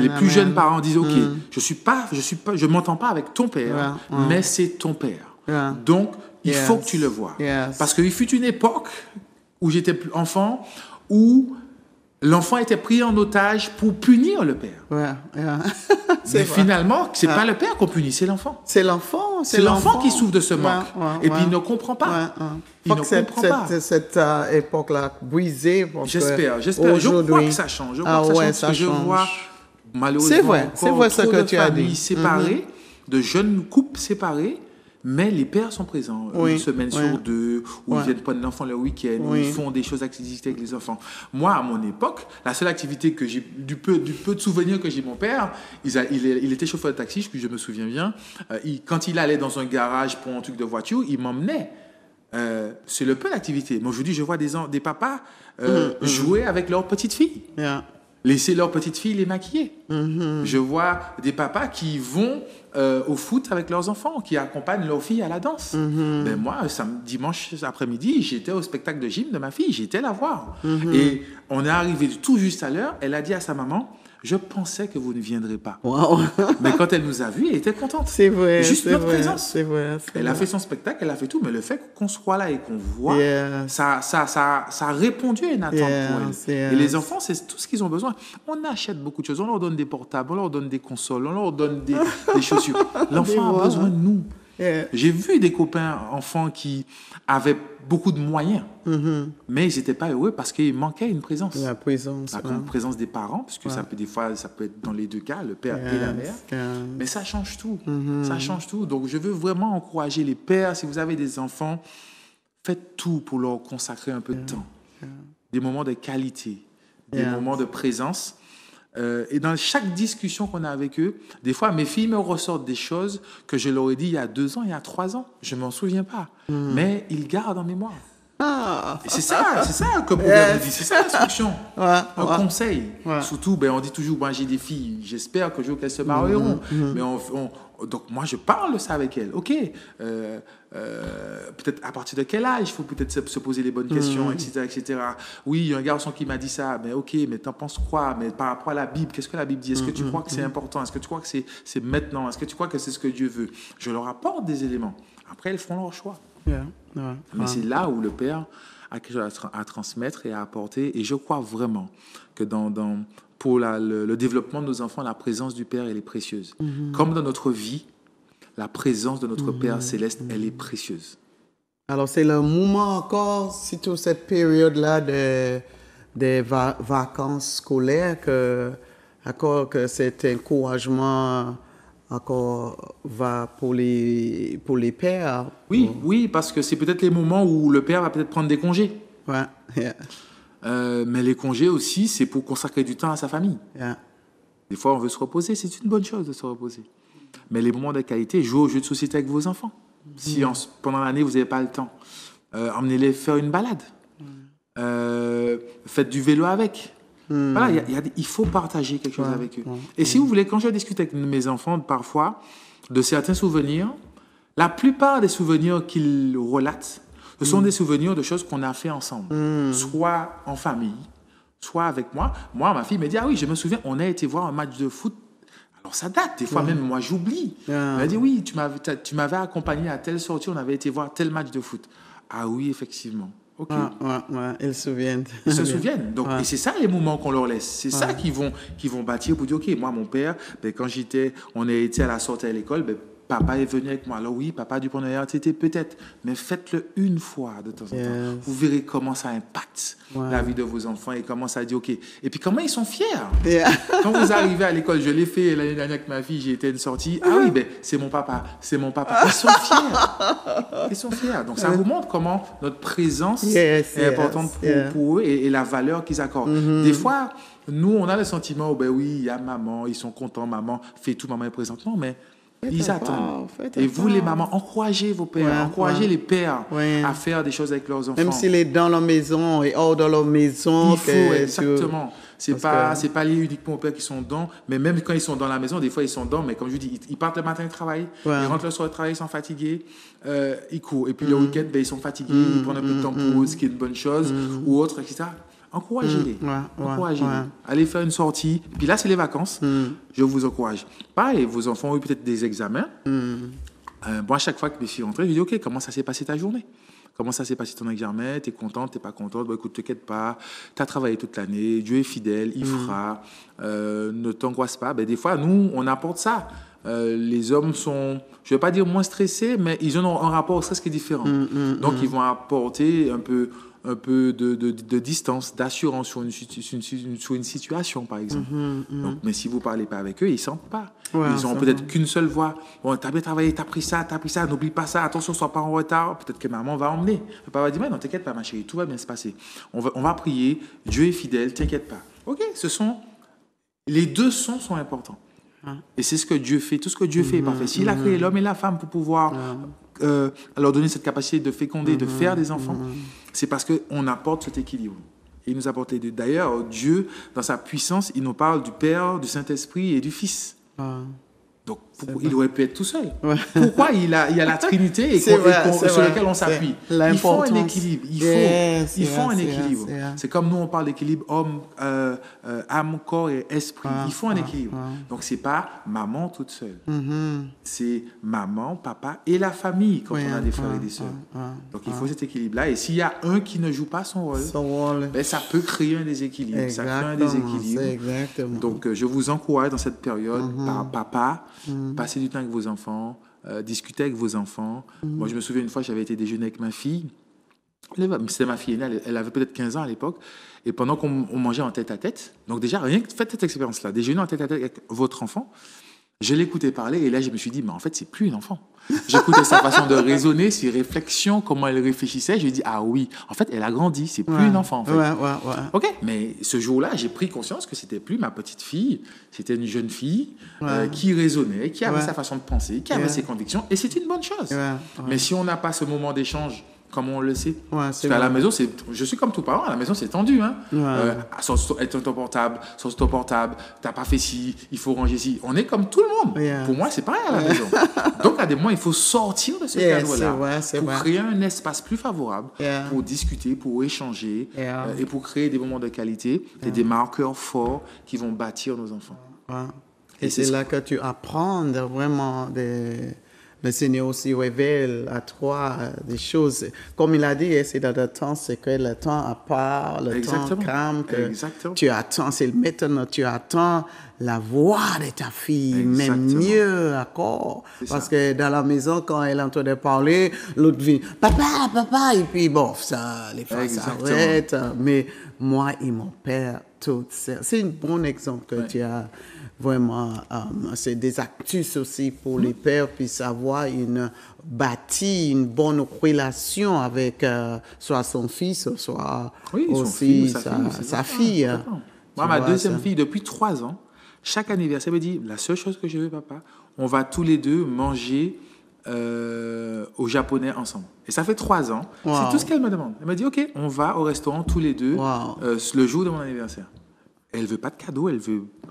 S3: les plus jeunes parents disent, OK, je m'entends pas avec ton Père, mais c'est ton Père. Donc, il faut que tu le vois. Parce qu'il fut une époque où j'étais enfant, où l'enfant était pris en otage pour punir le père. Mais finalement, ce n'est pas le père qu'on punit, c'est l'enfant.
S2: C'est l'enfant.
S3: C'est l'enfant qui souffre de ce manque. Et puis il ne comprend pas. Il ne comprend pas.
S2: Cette époque-là brisée.
S3: J'espère. Je crois que ça change. Je crois que ça change. Parce que je vois malheureusement encore trop de familles séparées, de jeunes couples séparés. Mais les pères sont présents une semaine sur deux, où ils viennent prendre l'enfant le week-end, où ils font des choses activités avec les enfants. Moi, à mon époque, la seule activité que j'ai, du peu de souvenirs que j'ai de mon père, il était chauffeur de taxi, je me souviens bien. Quand il allait dans un garage pour un truc de voiture, il m'emmenait. C'est le peu d'activité. Mais aujourd'hui, je vois des papas jouer avec leur petite fille. laisser leur petite fille les maquiller. Je vois des papas qui vont au foot avec leurs enfants, qui accompagnent leur fille à la danse. Ben moi, dimanche après-midi, j'étais au spectacle de gym de ma fille, j'étais la voir. Et on est arrivé tout juste à l'heure, elle a dit à sa maman, je pensais que vous ne viendrez pas.
S2: Wow.
S3: Mais quand elle nous a vus, elle était contente.
S2: C'est vrai.
S3: Juste notre présence.
S2: C'est vrai.
S3: Elle a fait son spectacle, elle a fait tout, mais le fait qu'on soit là et qu'on voit, ça a répondu à une attente pour elle. Et les enfants, c'est tout ce qu'ils ont besoin. On achète beaucoup de choses. On leur donne des portables, on leur donne des consoles, on leur donne des chaussures. L'enfant a besoin de nous. J'ai vu des copains enfants qui avaient beaucoup de moyens, mais ils n'étaient pas heureux parce qu'il manquait une présence.
S2: La présence.
S3: La présence des parents, parce que des fois, ça peut être dans les deux cas, le père et la mère. Mais ça change tout. Ça change tout. Donc, je veux vraiment encourager les pères. Si vous avez des enfants, faites tout pour leur consacrer un peu de temps. Des moments de qualité, des moments de présence. Et dans chaque discussion qu'on a avec eux, des fois, mes filles me ressortent des choses que je leur ai dit il y a 2 ans, il y a 3 ans. Je ne m'en souviens pas. Mais ils gardent en mémoire. Et c'est ça que Proverbe dit. C'est ça l'instruction. Un conseil. Surtout, on dit toujours, moi j'ai des filles, j'espère que jour qu'elles se marieront. Mais donc moi je parle de ça avec elles. Ok, peut-être à partir de quel âge il faut peut-être se poser les bonnes questions, etc. Oui, il y a un garçon qui m'a dit ça, mais ok, mais t'en penses quoi? Mais par rapport à la Bible, qu'est-ce que la Bible dit? Est-ce que tu crois que c'est important? Est-ce que tu crois que c'est maintenant? Est-ce que tu crois que c'est ce que Dieu veut? Je leur apporte des éléments. Après, elles feront leur choix. Mais c'est là où le Père a quelque chose à transmettre et à apporter. Et je crois vraiment que pour le développement de nos enfants, la présence du Père, elle est précieuse. Comme dans notre vie, la présence de notre Père céleste, elle est précieuse.
S2: Alors, c'est le moment encore, surtout cette période-là des vacances scolaires, que cet encouragement encore va pour les pères.
S3: Oui, parce que c'est peut-être les moments où le père va peut-être prendre des congés. Mais les congés aussi, c'est pour consacrer du temps à sa famille. Des fois, on veut se reposer, c'est une bonne chose de se reposer. Mais les moments de qualité, jouez aux jeux de société avec vos enfants. Si pendant l'année, vous n'avez pas le temps, emmenez-les faire une balade. Faites du vélo avec. Voilà, il faut partager quelque chose avec eux. Et si vous voulez, quand je discute avec mes enfants, parfois, de certains souvenirs, la plupart des souvenirs qu'ils relatent, ce sont des souvenirs de choses qu'on a fait ensemble, soit en famille, soit avec moi. Moi, ma fille me dit, ah oui, je me souviens, on a été voir un match de foot. Alors ça date, des fois même moi j'oublie. Elle a dit, oui, tu m'avais accompagné à telle sortie, on avait été voir tel match de foot. Ah oui, effectivement. Okay.
S2: Ils se souviennent.
S3: Ils se souviennent. Donc, et c'est ça les moments qu'on leur laisse. C'est ça qu'ils vont bâtir pour dire, ok, moi, mon père, quand on a été à la sortie à l'école, papa est venu avec moi. Alors oui, papa du Pont-Noël, c'était peut-être, mais faites-le une fois de temps en temps. Vous verrez comment ça impacte la vie de vos enfants et comment ça dit, ok. Et puis comment ils sont fiers. Quand vous arrivez à l'école, je l'ai fait l'année dernière avec ma fille, j'ai été à une sortie. Ah oui, c'est mon papa, c'est mon papa. Ils sont fiers. Ils sont fiers. Donc ça vous montre comment notre présence est importante pour eux et la valeur qu'ils accordent. Des fois, nous, on a le sentiment, oui, il y a maman, ils sont contents, maman fait tout, maman est présente. Non, mais ils attendent. Et vous, les mamans, encouragez vos pères, encouragez les pères à faire des choses avec leurs enfants.
S2: Même s'il est dans leur maison et hors de leur maison.
S3: Il faut, exactement. C'est pas lié uniquement aux pères qui sont dedans, mais même quand ils sont dans la maison, des fois ils sont dedans, mais comme je vous dis, ils partent le matin, ils travaillent, ils rentrent le soir, ils travaillent, ils sont fatigués, ils courent. Et puis le week-end, ils sont fatigués, ils prennent un peu de temps pour eux, ce qui est une bonne chose, ou autre, etc. Encouragez-les. Encouragez-les. Allez faire une sortie. Et puis là, c'est les vacances. Je vous encourage. Pareil, vos enfants ont eu peut-être des examens. Moi, à chaque fois que mes filles rentraient, je dis, OK, comment ça s'est passé ta journée? Comment ça s'est passé ton examen? T'es contente, t'es pas contente? Écoute, t'inquiète pas. T'as travaillé toute l'année. Dieu est fidèle, il fera. Ne t'angoisse pas. Des fois, nous, on apporte ça. Les hommes sont, je ne vais pas dire moins stressés, mais ils ont un rapport au stress qui est différent. Donc, ils vont apporter un peu de distance, d'assurance sur une situation, par exemple. Donc, mais si vous ne parlez pas avec eux, ils ne sentent pas. Ils ont peut-être qu'une seule voix. Bon, tu as bien travaillé, tu as pris ça, n'oublie pas ça, attention, sois pas en retard. Peut-être que maman va emmener. Le papa va dire, mais non, t'inquiète pas, ma chérie, tout va bien se passer. On va prier, Dieu est fidèle, t'inquiète pas. OK, les deux sons sont importants. Et c'est ce que Dieu fait. Tout ce que Dieu fait est parfait. S'il a créé l'homme et la femme pour pouvoir leur donner cette capacité de féconder, de faire des enfants, c'est parce qu'on apporte cet équilibre. Il nous apporte les deux. D'ailleurs, Dieu, dans sa puissance, il nous parle du Père, du Saint-Esprit et du Fils. Donc, il aurait pu être tout seul.
S2: Ouais.
S3: Pourquoi il y a la Trinité sur laquelle on s'appuie? Il faut un équilibre. Il faut un équilibre. C'est comme nous, on parle d'équilibre homme, âme, corps et esprit. Il faut un équilibre. Donc, ce n'est pas maman toute seule. C'est maman, papa et la famille quand on a des frères et des sœurs. Donc, il faut cet équilibre-là. Et s'il y a un qui ne joue pas son rôle, ben, ça peut créer un déséquilibre. Ça crée un déséquilibre. Donc, je vous encourage dans cette période, par papa, passez du temps avec vos enfants, discutez avec vos enfants. Moi, je me souviens une fois, j'avais été déjeuner avec ma fille. C'était ma fille aînée, elle avait peut-être 15 ans à l'époque. Et pendant qu'on mangeait en tête-à-tête, donc déjà, rien que faites cette expérience-là, déjeuner en tête-à-tête avec votre enfant, je l'écoutais parler et là, je me suis dit, mais en fait, c'est plus une enfant. J'écoutais sa façon de raisonner, ses réflexions, comment elle réfléchissait. Je lui ai dit, ah oui, en fait, elle a grandi, c'est plus une enfant, en fait. OK, mais ce jour-là, j'ai pris conscience que c'était plus ma petite fille, c'était une jeune fille qui raisonnait, qui avait sa façon de penser, qui avait ses convictions, et c'est une bonne chose. Mais si on n'a pas ce moment d'échange, comme on le sait, parce qu'à la maison, je suis comme tout parent, à la maison, c'est tendu. Hein? Ton portable, sur ton portable, t'as pas fait ci, il faut ranger ci. On est comme tout le monde. Pour moi, c'est pareil à la maison. Donc, à des moments, il faut sortir de ce cadre-là pour créer un espace plus favorable pour discuter, pour échanger et pour créer des moments de qualité et des marqueurs forts qui vont bâtir nos enfants.
S2: Et c'est là que tu apprends vraiment le Seigneur aussi révèle à toi des choses. Comme il a dit, c'est dans le temps, c'est que le temps à part, le temps calme, que tu attends, c'est maintenant, tu attends la voix de ta fille, même mieux encore. Parce que dans la maison, quand elle entendait parler, l'autre vient, papa, papa, et puis bon, ça, les fois s'arrêtent. Mais moi et mon père, tout ça. C'est un bon exemple que tu as. Vraiment, c'est des actus aussi pour les pères, puis savoir bâtir une bonne relation avec soit son fils, soit aussi sa fille.
S3: Moi, ma deuxième fille, depuis 3 ans, chaque anniversaire, elle me dit, la seule chose que je veux, papa, on va tous les deux manger au japonais ensemble. Et ça fait 3 ans. C'est tout ce qu'elle me demande. Elle me dit, OK, on va au restaurant tous les deux le jour de mon anniversaire. Elle veut pas de cadeau, elle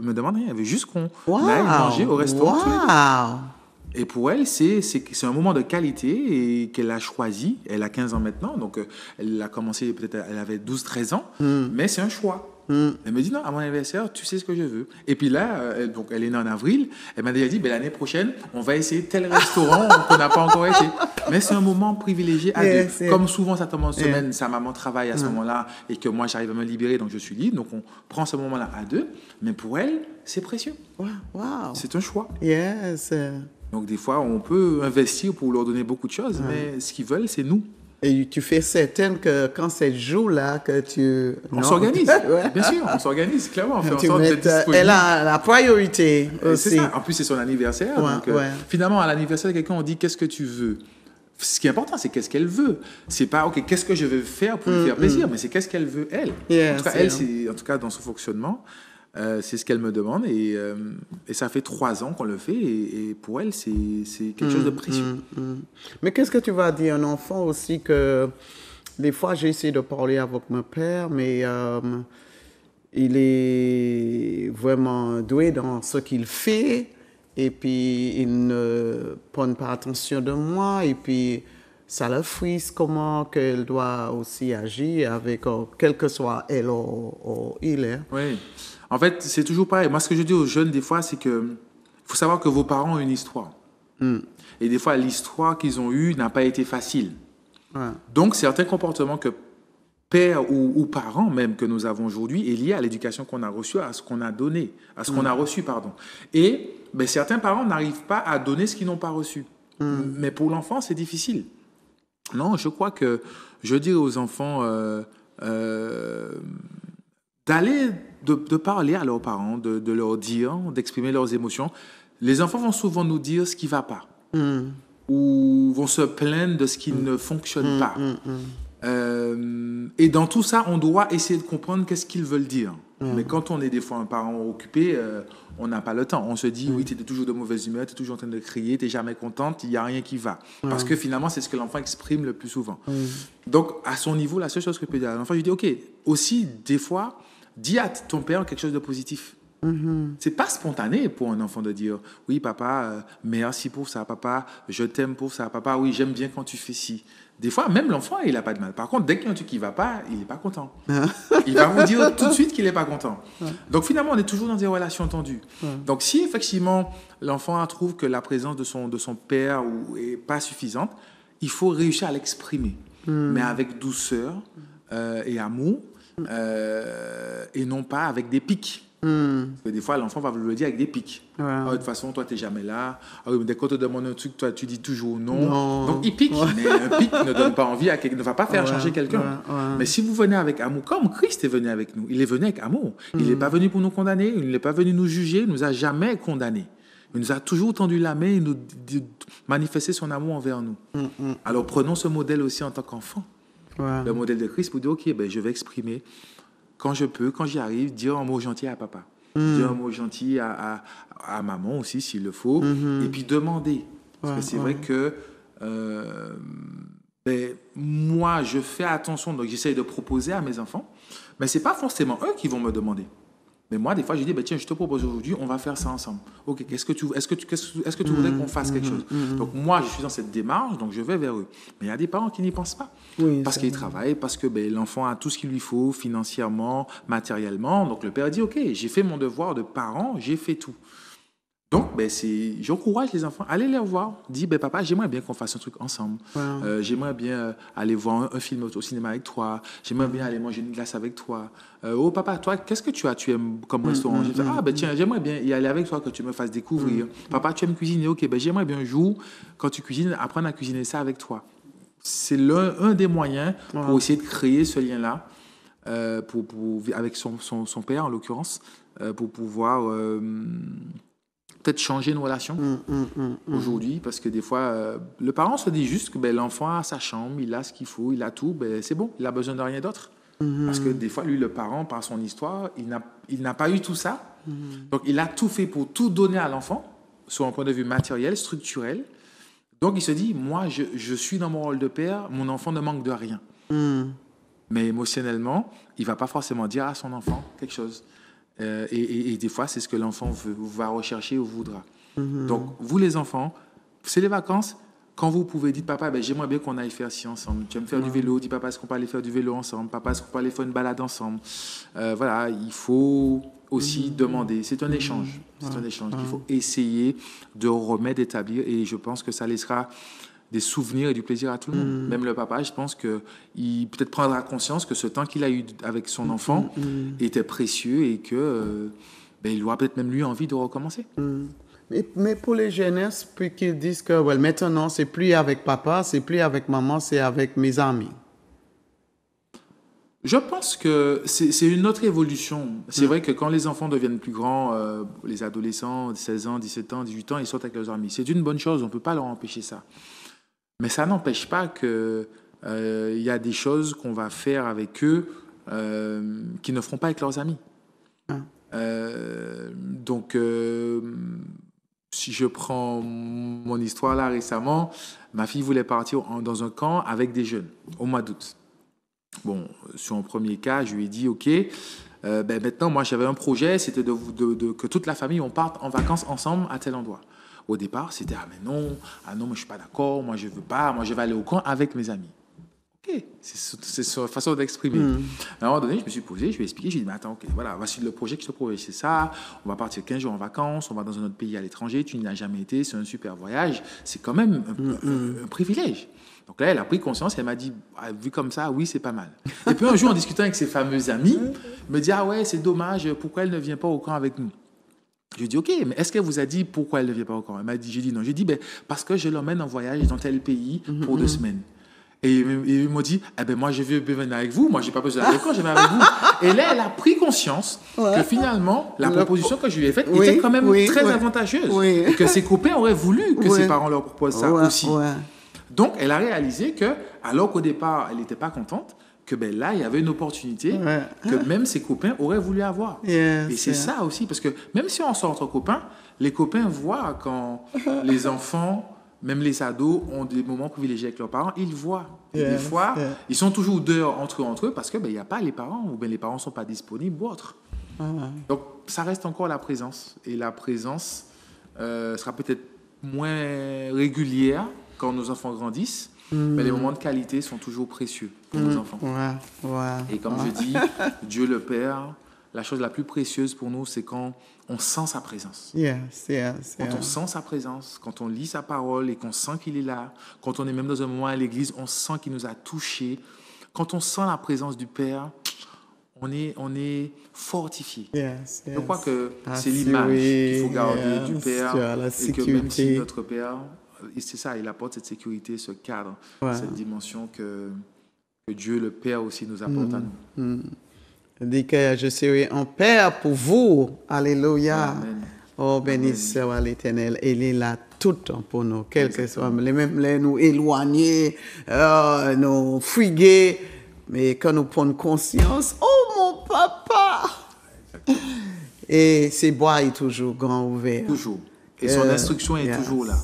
S3: me demande rien, elle veut juste qu'on aille manger au restaurant. Et pour elle, c'est un moment de qualité et qu'elle a choisi. Elle a 15 ans maintenant, donc elle a commencé, peut-être elle avait 12-13 ans, mais c'est un choix. Elle me dit, non, à mon anniversaire, tu sais ce que je veux. Et puis là, elle est née en avril, elle m'a déjà dit, l'année prochaine, on va essayer tel restaurant qu'on n'a pas encore été. Mais c'est un moment privilégié à deux. Comme souvent, ça tombe en semaine, sa maman travaille à ce moment-là et que moi, j'arrive à me libérer, donc je suis libre. Donc, on prend ce moment-là à deux. Mais pour elle, c'est précieux. C'est un choix. Donc, des fois, on peut investir pour leur donner beaucoup de choses, mais ce qu'ils veulent, c'est nous.
S2: Et tu fais certaine que quand c'est le jour-là que tu...
S3: On s'organise, bien sûr, on s'organise, clairement. On fait en sorte d'être disponible.
S2: Elle a la priorité aussi.
S3: C'est ça. En plus, c'est son anniversaire. Donc, finalement, à l'anniversaire de quelqu'un, on dit « qu'est-ce que tu veux ?» Ce qui est important, c'est qu'est-ce qu'elle veut. C'est pas « OK, qu'est-ce que je vais faire pour lui faire plaisir ?» Mais c'est qu'est-ce qu'elle veut, elle. En tout cas, elle, en tout cas, dans son fonctionnement, c'est ce qu'elle me demande. Et ça fait 3 ans qu'on le fait. Et pour elle, c'est quelque chose de précieux.
S2: Mais qu'est-ce que tu vas dire à un enfant aussi que... Des fois, j'ai essayé de parler avec mon père, mais il est vraiment doué dans ce qu'il fait. Et puis, il ne prend pas attention de moi. Et puis, ça le frustre comment qu'elle doit aussi agir avec, quel que soit elle ou il est.
S3: Oui. En fait, c'est toujours pareil. Moi, ce que je dis aux jeunes, des fois, c'est que faut savoir que vos parents ont une histoire. Et des fois, l'histoire qu'ils ont eue n'a pas été facile. Donc, certains comportements que père ou parents même que nous avons aujourd'hui est lié à l'éducation qu'on a reçue, à ce qu'on a donné, à ce qu'on a reçu, pardon. Et certains parents n'arrivent pas à donner ce qu'ils n'ont pas reçu. Mais pour l'enfant, c'est difficile. Non, je crois que je dirais aux enfants d'aller, de parler à leurs parents, de leur dire, d'exprimer leurs émotions. Les enfants vont souvent nous dire ce qui ne va pas. Ou vont se plaindre de ce qui ne fonctionne pas. Et dans tout ça, on doit essayer de comprendre qu'est-ce qu'ils veulent dire. Mais quand on est des fois un parent occupé, on n'a pas le temps. On se dit, oui, tu es toujours de mauvaise humeur, tu es toujours en train de crier, tu n'es jamais contente, il n'y a rien qui va. Parce que finalement, c'est ce que l'enfant exprime le plus souvent. Donc, à son niveau, la seule chose que je peux dire à l'enfant, je lui dis, OK, aussi, des fois, dis à ton père quelque chose de positif. C'est pas spontané pour un enfant de dire oui papa merci pour ça, papa je t'aime pour ça, papa oui j'aime bien quand tu fais ci. Des fois même l'enfant il a pas de mal. Par contre dès qu'il y a un truc qui va pas, il est pas content. Il va vous dire tout de suite qu'il est pas content. Donc finalement on est toujours dans des relations tendues. Donc si effectivement l'enfant trouve que la présence de son père est pas suffisante, il faut réussir à l'exprimer, mais avec douceur et amour et non pas avec des pics. Parce que des fois, l'enfant va vous le dire avec des pics. Ah, de toute façon, toi, tu n'es jamais là. Ah, dès qu'on te demande un truc, toi, tu dis toujours non. Donc, il pique. Mais un pic ne donne pas envie à quelqu'un, ne va pas faire changer quelqu'un. Mais si vous venez avec amour, comme Christ est venu avec nous, il est venu avec amour. Il n'est pas venu pour nous condamner, il n'est pas venu nous juger, il ne nous a jamais condamnés. Il nous a toujours tendu la main et nous manifesté son amour envers nous. Alors, prenons ce modèle aussi en tant qu'enfant. Le modèle de Christ pour dire, OK, ben, je vais exprimer quand je peux, quand j'y arrive, dire un mot gentil à papa. Dire un mot gentil à maman aussi, s'il le faut. Et puis demander. Parce que c'est vrai que moi, je fais attention. Donc, j'essaye de proposer à mes enfants. Mais ce n'est pas forcément eux qui vont me demander. Mais moi, des fois, je dis, tiens, je te propose aujourd'hui, on va faire ça ensemble. OK, est-ce que tu voudrais qu'on fasse quelque chose? Donc, moi, je suis dans cette démarche, donc je vais vers eux. Mais il y a des parents qui n'y pensent pas. Parce qu'ils travaillent, parce que l'enfant a tout ce qu'il lui faut, financièrement, matériellement. Donc, le père dit, OK, j'ai fait mon devoir de parent, j'ai fait tout. Donc, j'encourage les enfants, allez les voir. Dis, papa, j'aimerais bien qu'on fasse un truc ensemble. J'aimerais bien aller voir un film au cinéma avec toi. J'aimerais bien aller manger une glace avec toi. Oh, papa, toi, qu'est-ce que tu aimes comme restaurant? Tiens, j'aimerais bien y aller avec toi, que tu me fasses découvrir. Papa, tu aimes cuisiner? OK, j'aimerais bien un jour, quand tu cuisines, apprendre à cuisiner ça avec toi. C'est un des moyens pour essayer de créer ce lien-là avec son père, en l'occurrence, pour pouvoir... peut-être changer une relation aujourd'hui, parce que des fois, le parent se dit juste que l'enfant a sa chambre, il a ce qu'il faut, il a tout, c'est bon, il n'a besoin de rien d'autre. Parce que des fois, lui, le parent, par son histoire, il n'a pas eu tout ça. Donc, il a tout fait pour tout donner à l'enfant, sur un point de vue matériel, structurel. Donc, il se dit, moi, je suis dans mon rôle de père, mon enfant ne manque de rien. Mais émotionnellement, il ne va pas forcément dire à son enfant quelque chose. Et des fois, c'est ce que l'enfant va rechercher ou voudra. Donc, vous les enfants, c'est les vacances. Quand vous pouvez, dites papa, j'aimerais bien qu'on aille faire ci ensemble. Tu aimes faire du vélo, dis papa, est-ce qu'on peut aller faire du vélo ensemble? Papa, est-ce qu'on peut aller faire une balade ensemble? Voilà, il faut aussi demander. C'est un échange. C'est un échange qu'il faut essayer de remettre, d'établir. Et je pense que ça laissera des souvenirs et du plaisir à tout le monde. Même le papa, je pense qu'il peut-être prendra conscience que ce temps qu'il a eu avec son enfant était précieux et que il aura peut-être même lui envie de recommencer.
S2: Mais pour les jeunesses, puis qu'ils disent que maintenant, c'est plus avec papa, c'est plus avec maman, c'est avec mes amis.
S3: Je pense que c'est une autre évolution. C'est vrai que quand les enfants deviennent plus grands, les adolescents, 16 ans, 17 ans, 18 ans, ils sortent avec leurs amis. C'est une bonne chose, on ne peut pas leur empêcher ça. Mais ça n'empêche pas qu'il y a des choses qu'on va faire avec eux qu'ils ne feront pas avec leurs amis. Donc, si je prends mon histoire là récemment, ma fille voulait partir dans un camp avec des jeunes au mois d'août. Bon, sur un premier cas, je lui ai dit, OK, maintenant, moi, j'avais un projet, c'était que toute la famille, on parte en vacances ensemble à tel endroit. Au départ, c'était, moi, je ne suis pas d'accord, moi, je ne veux pas, moi, je vais aller au camp avec mes amis. OK, c'est sa façon d'exprimer. À un moment donné, je me suis posé, je lui ai expliqué, je lui ai dit, mais attends, OK, voilà, voici le projet que je te propose, c'est ça, on va partir 15 jours en vacances, on va dans un autre pays à l'étranger, tu n'y as jamais été, c'est un super voyage, c'est quand même un privilège. Donc là, elle a pris conscience, elle m'a dit, vu comme ça, oui, c'est pas mal. Et puis un jour, en discutant avec ses fameux amis, elle me dit, ah ouais, c'est dommage, pourquoi elle ne vient pas au camp avec nous? Je lui ai dit, OK, mais est-ce qu'elle vous a dit pourquoi elle ne vient pas au camp? Elle m'a dit, j'ai dit non. J'ai dit, parce que je l'emmène en voyage dans tel pays pour 2 semaines. Et il m'a dit, moi, je veux venir avec vous. Moi, je n'ai pas besoin d'aller au camp, je vais avec vous. Et là, elle a pris conscience que finalement, la proposition que je lui ai faite était quand même très avantageuse. Et que ses copains auraient voulu que ses parents leur proposent ça aussi. Donc, elle a réalisé que, alors qu'au départ, elle n'était pas contente, que ben là, il y avait une opportunité que même ses copains auraient voulu avoir. Et c'est ça aussi, parce que même si on sort entre copains, les copains voient quand les enfants, même les ados, ont des moments privilégiés avec leurs parents, ils voient. Et des fois, ils sont toujours dehors entre eux parce qu'il n'y a pas les parents, ou bien les parents ne sont pas disponibles ou autre. Donc, ça reste encore la présence. Et la présence sera peut-être moins régulière quand nos enfants grandissent, mais les moments de qualité sont toujours précieux pour nos enfants. Et comme je dis, Dieu le Père, la chose la plus précieuse pour nous, c'est quand on sent sa présence. Quand on sent sa présence, quand on lit sa parole et qu'on sent qu'il est là, quand on est même dans un moment à l'église, on sent qu'il nous a touchés. Quand on sent la présence du Père, on est fortifié. Je crois que c'est l'image qu'il faut garder du Père et que même si notre Père, et c'est ça, il apporte cette sécurité, ce cadre, cette dimension que Dieu, le Père aussi, nous apporte à nous.
S2: Il dit que je serai un Père pour vous. Alléluia.
S3: Amen.
S2: Oh, béni soit l'Éternel. Il est là tout le temps pour nous, quel que soit, même les nous éloigner, nous fuguer, mais quand nous prenons conscience, oh mon papa! Et ses bois est toujours grand ouvert.
S3: Toujours. Et son instruction est toujours là.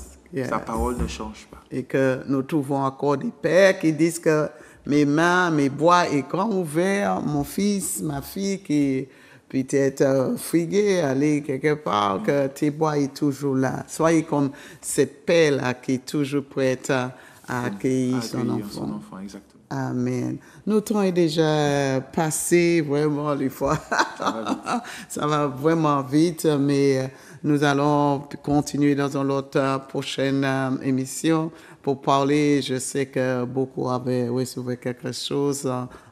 S3: Sa parole ne change pas.
S2: Et que nous trouvons encore des pères qui disent que mes mains, mes bois est grand ouvert, mon fils, ma fille qui peut-être frigué, aller quelque part, que tes bois est toujours là. Soyez comme cette paix-là qui est toujours prête à accueillir son enfant.
S3: Exactement.
S2: Amen. Notre temps est déjà passé, vraiment, des fois. Ça va vraiment vite, mais nous allons continuer dans une autre prochaine émission pour parler. Je sais que beaucoup avaient reçu quelque chose.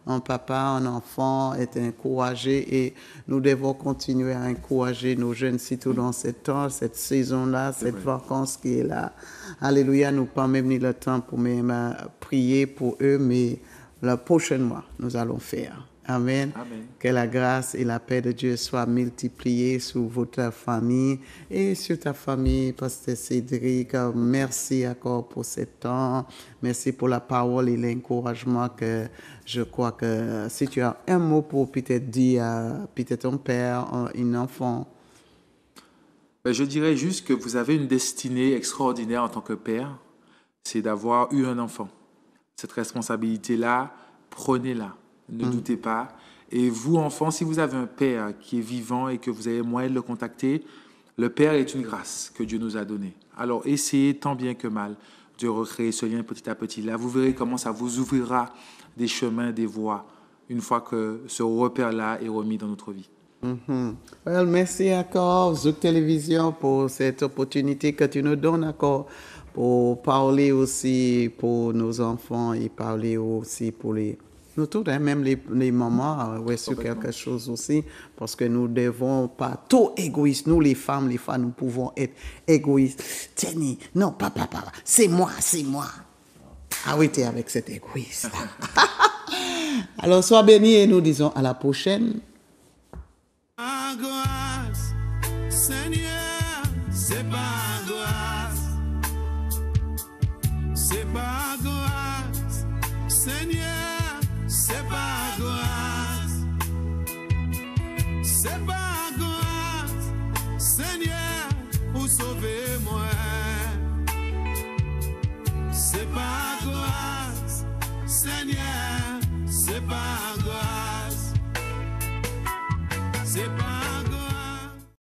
S2: Un papa, un enfant est encouragé et nous devons continuer à encourager nos jeunes, surtout dans ce temps, cette saison-là, cette vacance qui est là. Alléluia, nous pas même ni le temps pour même prier pour eux, mais le prochain mois, nous allons faire. Amen. Que la grâce et la paix de Dieu soient multipliées sur votre famille et sur ta famille, Pasteur Cédric. Merci encore pour ce temps. Merci pour la parole et l'encouragement que je crois que si tu as un mot pour peut-être dire à peut-être un père, un enfant.
S3: Je dirais juste que vous avez une destinée extraordinaire en tant que père, c'est d'avoir eu un enfant. Cette responsabilité-là, prenez-la. Ne doutez pas. Et vous, enfants, si vous avez un père qui est vivant et que vous avez moyen de le contacter, le père est une grâce que Dieu nous a donnée. Alors, essayez tant bien que mal de recréer ce lien petit à petit. Là, vous verrez comment ça vous ouvrira des chemins, des voies, une fois que ce repère-là est remis dans notre vie.
S2: Well, merci encore, Zouk Télévision, pour cette opportunité que tu nous donnes encore pour parler aussi pour nos enfants et parler aussi pour nous tous, hein, même les mamans, sur quelque chose aussi, parce que nous ne devons pas trop égoïstes. Nous, les femmes, nous pouvons être égoïstes. Tenez, non, papa, c'est moi. Arrêtez avec cet égoïsme. Alors, sois béni et nous disons à la prochaine.
S1: Angoisse, Seigneur, c'est pas angoisse. C'est pas angoisse, Seigneur. C'est pas angoisse, c'est pas angoisse, Seigneur, pour sauver moi. C'est pas angoisse, Seigneur, c'est pas angoisse, c'est pas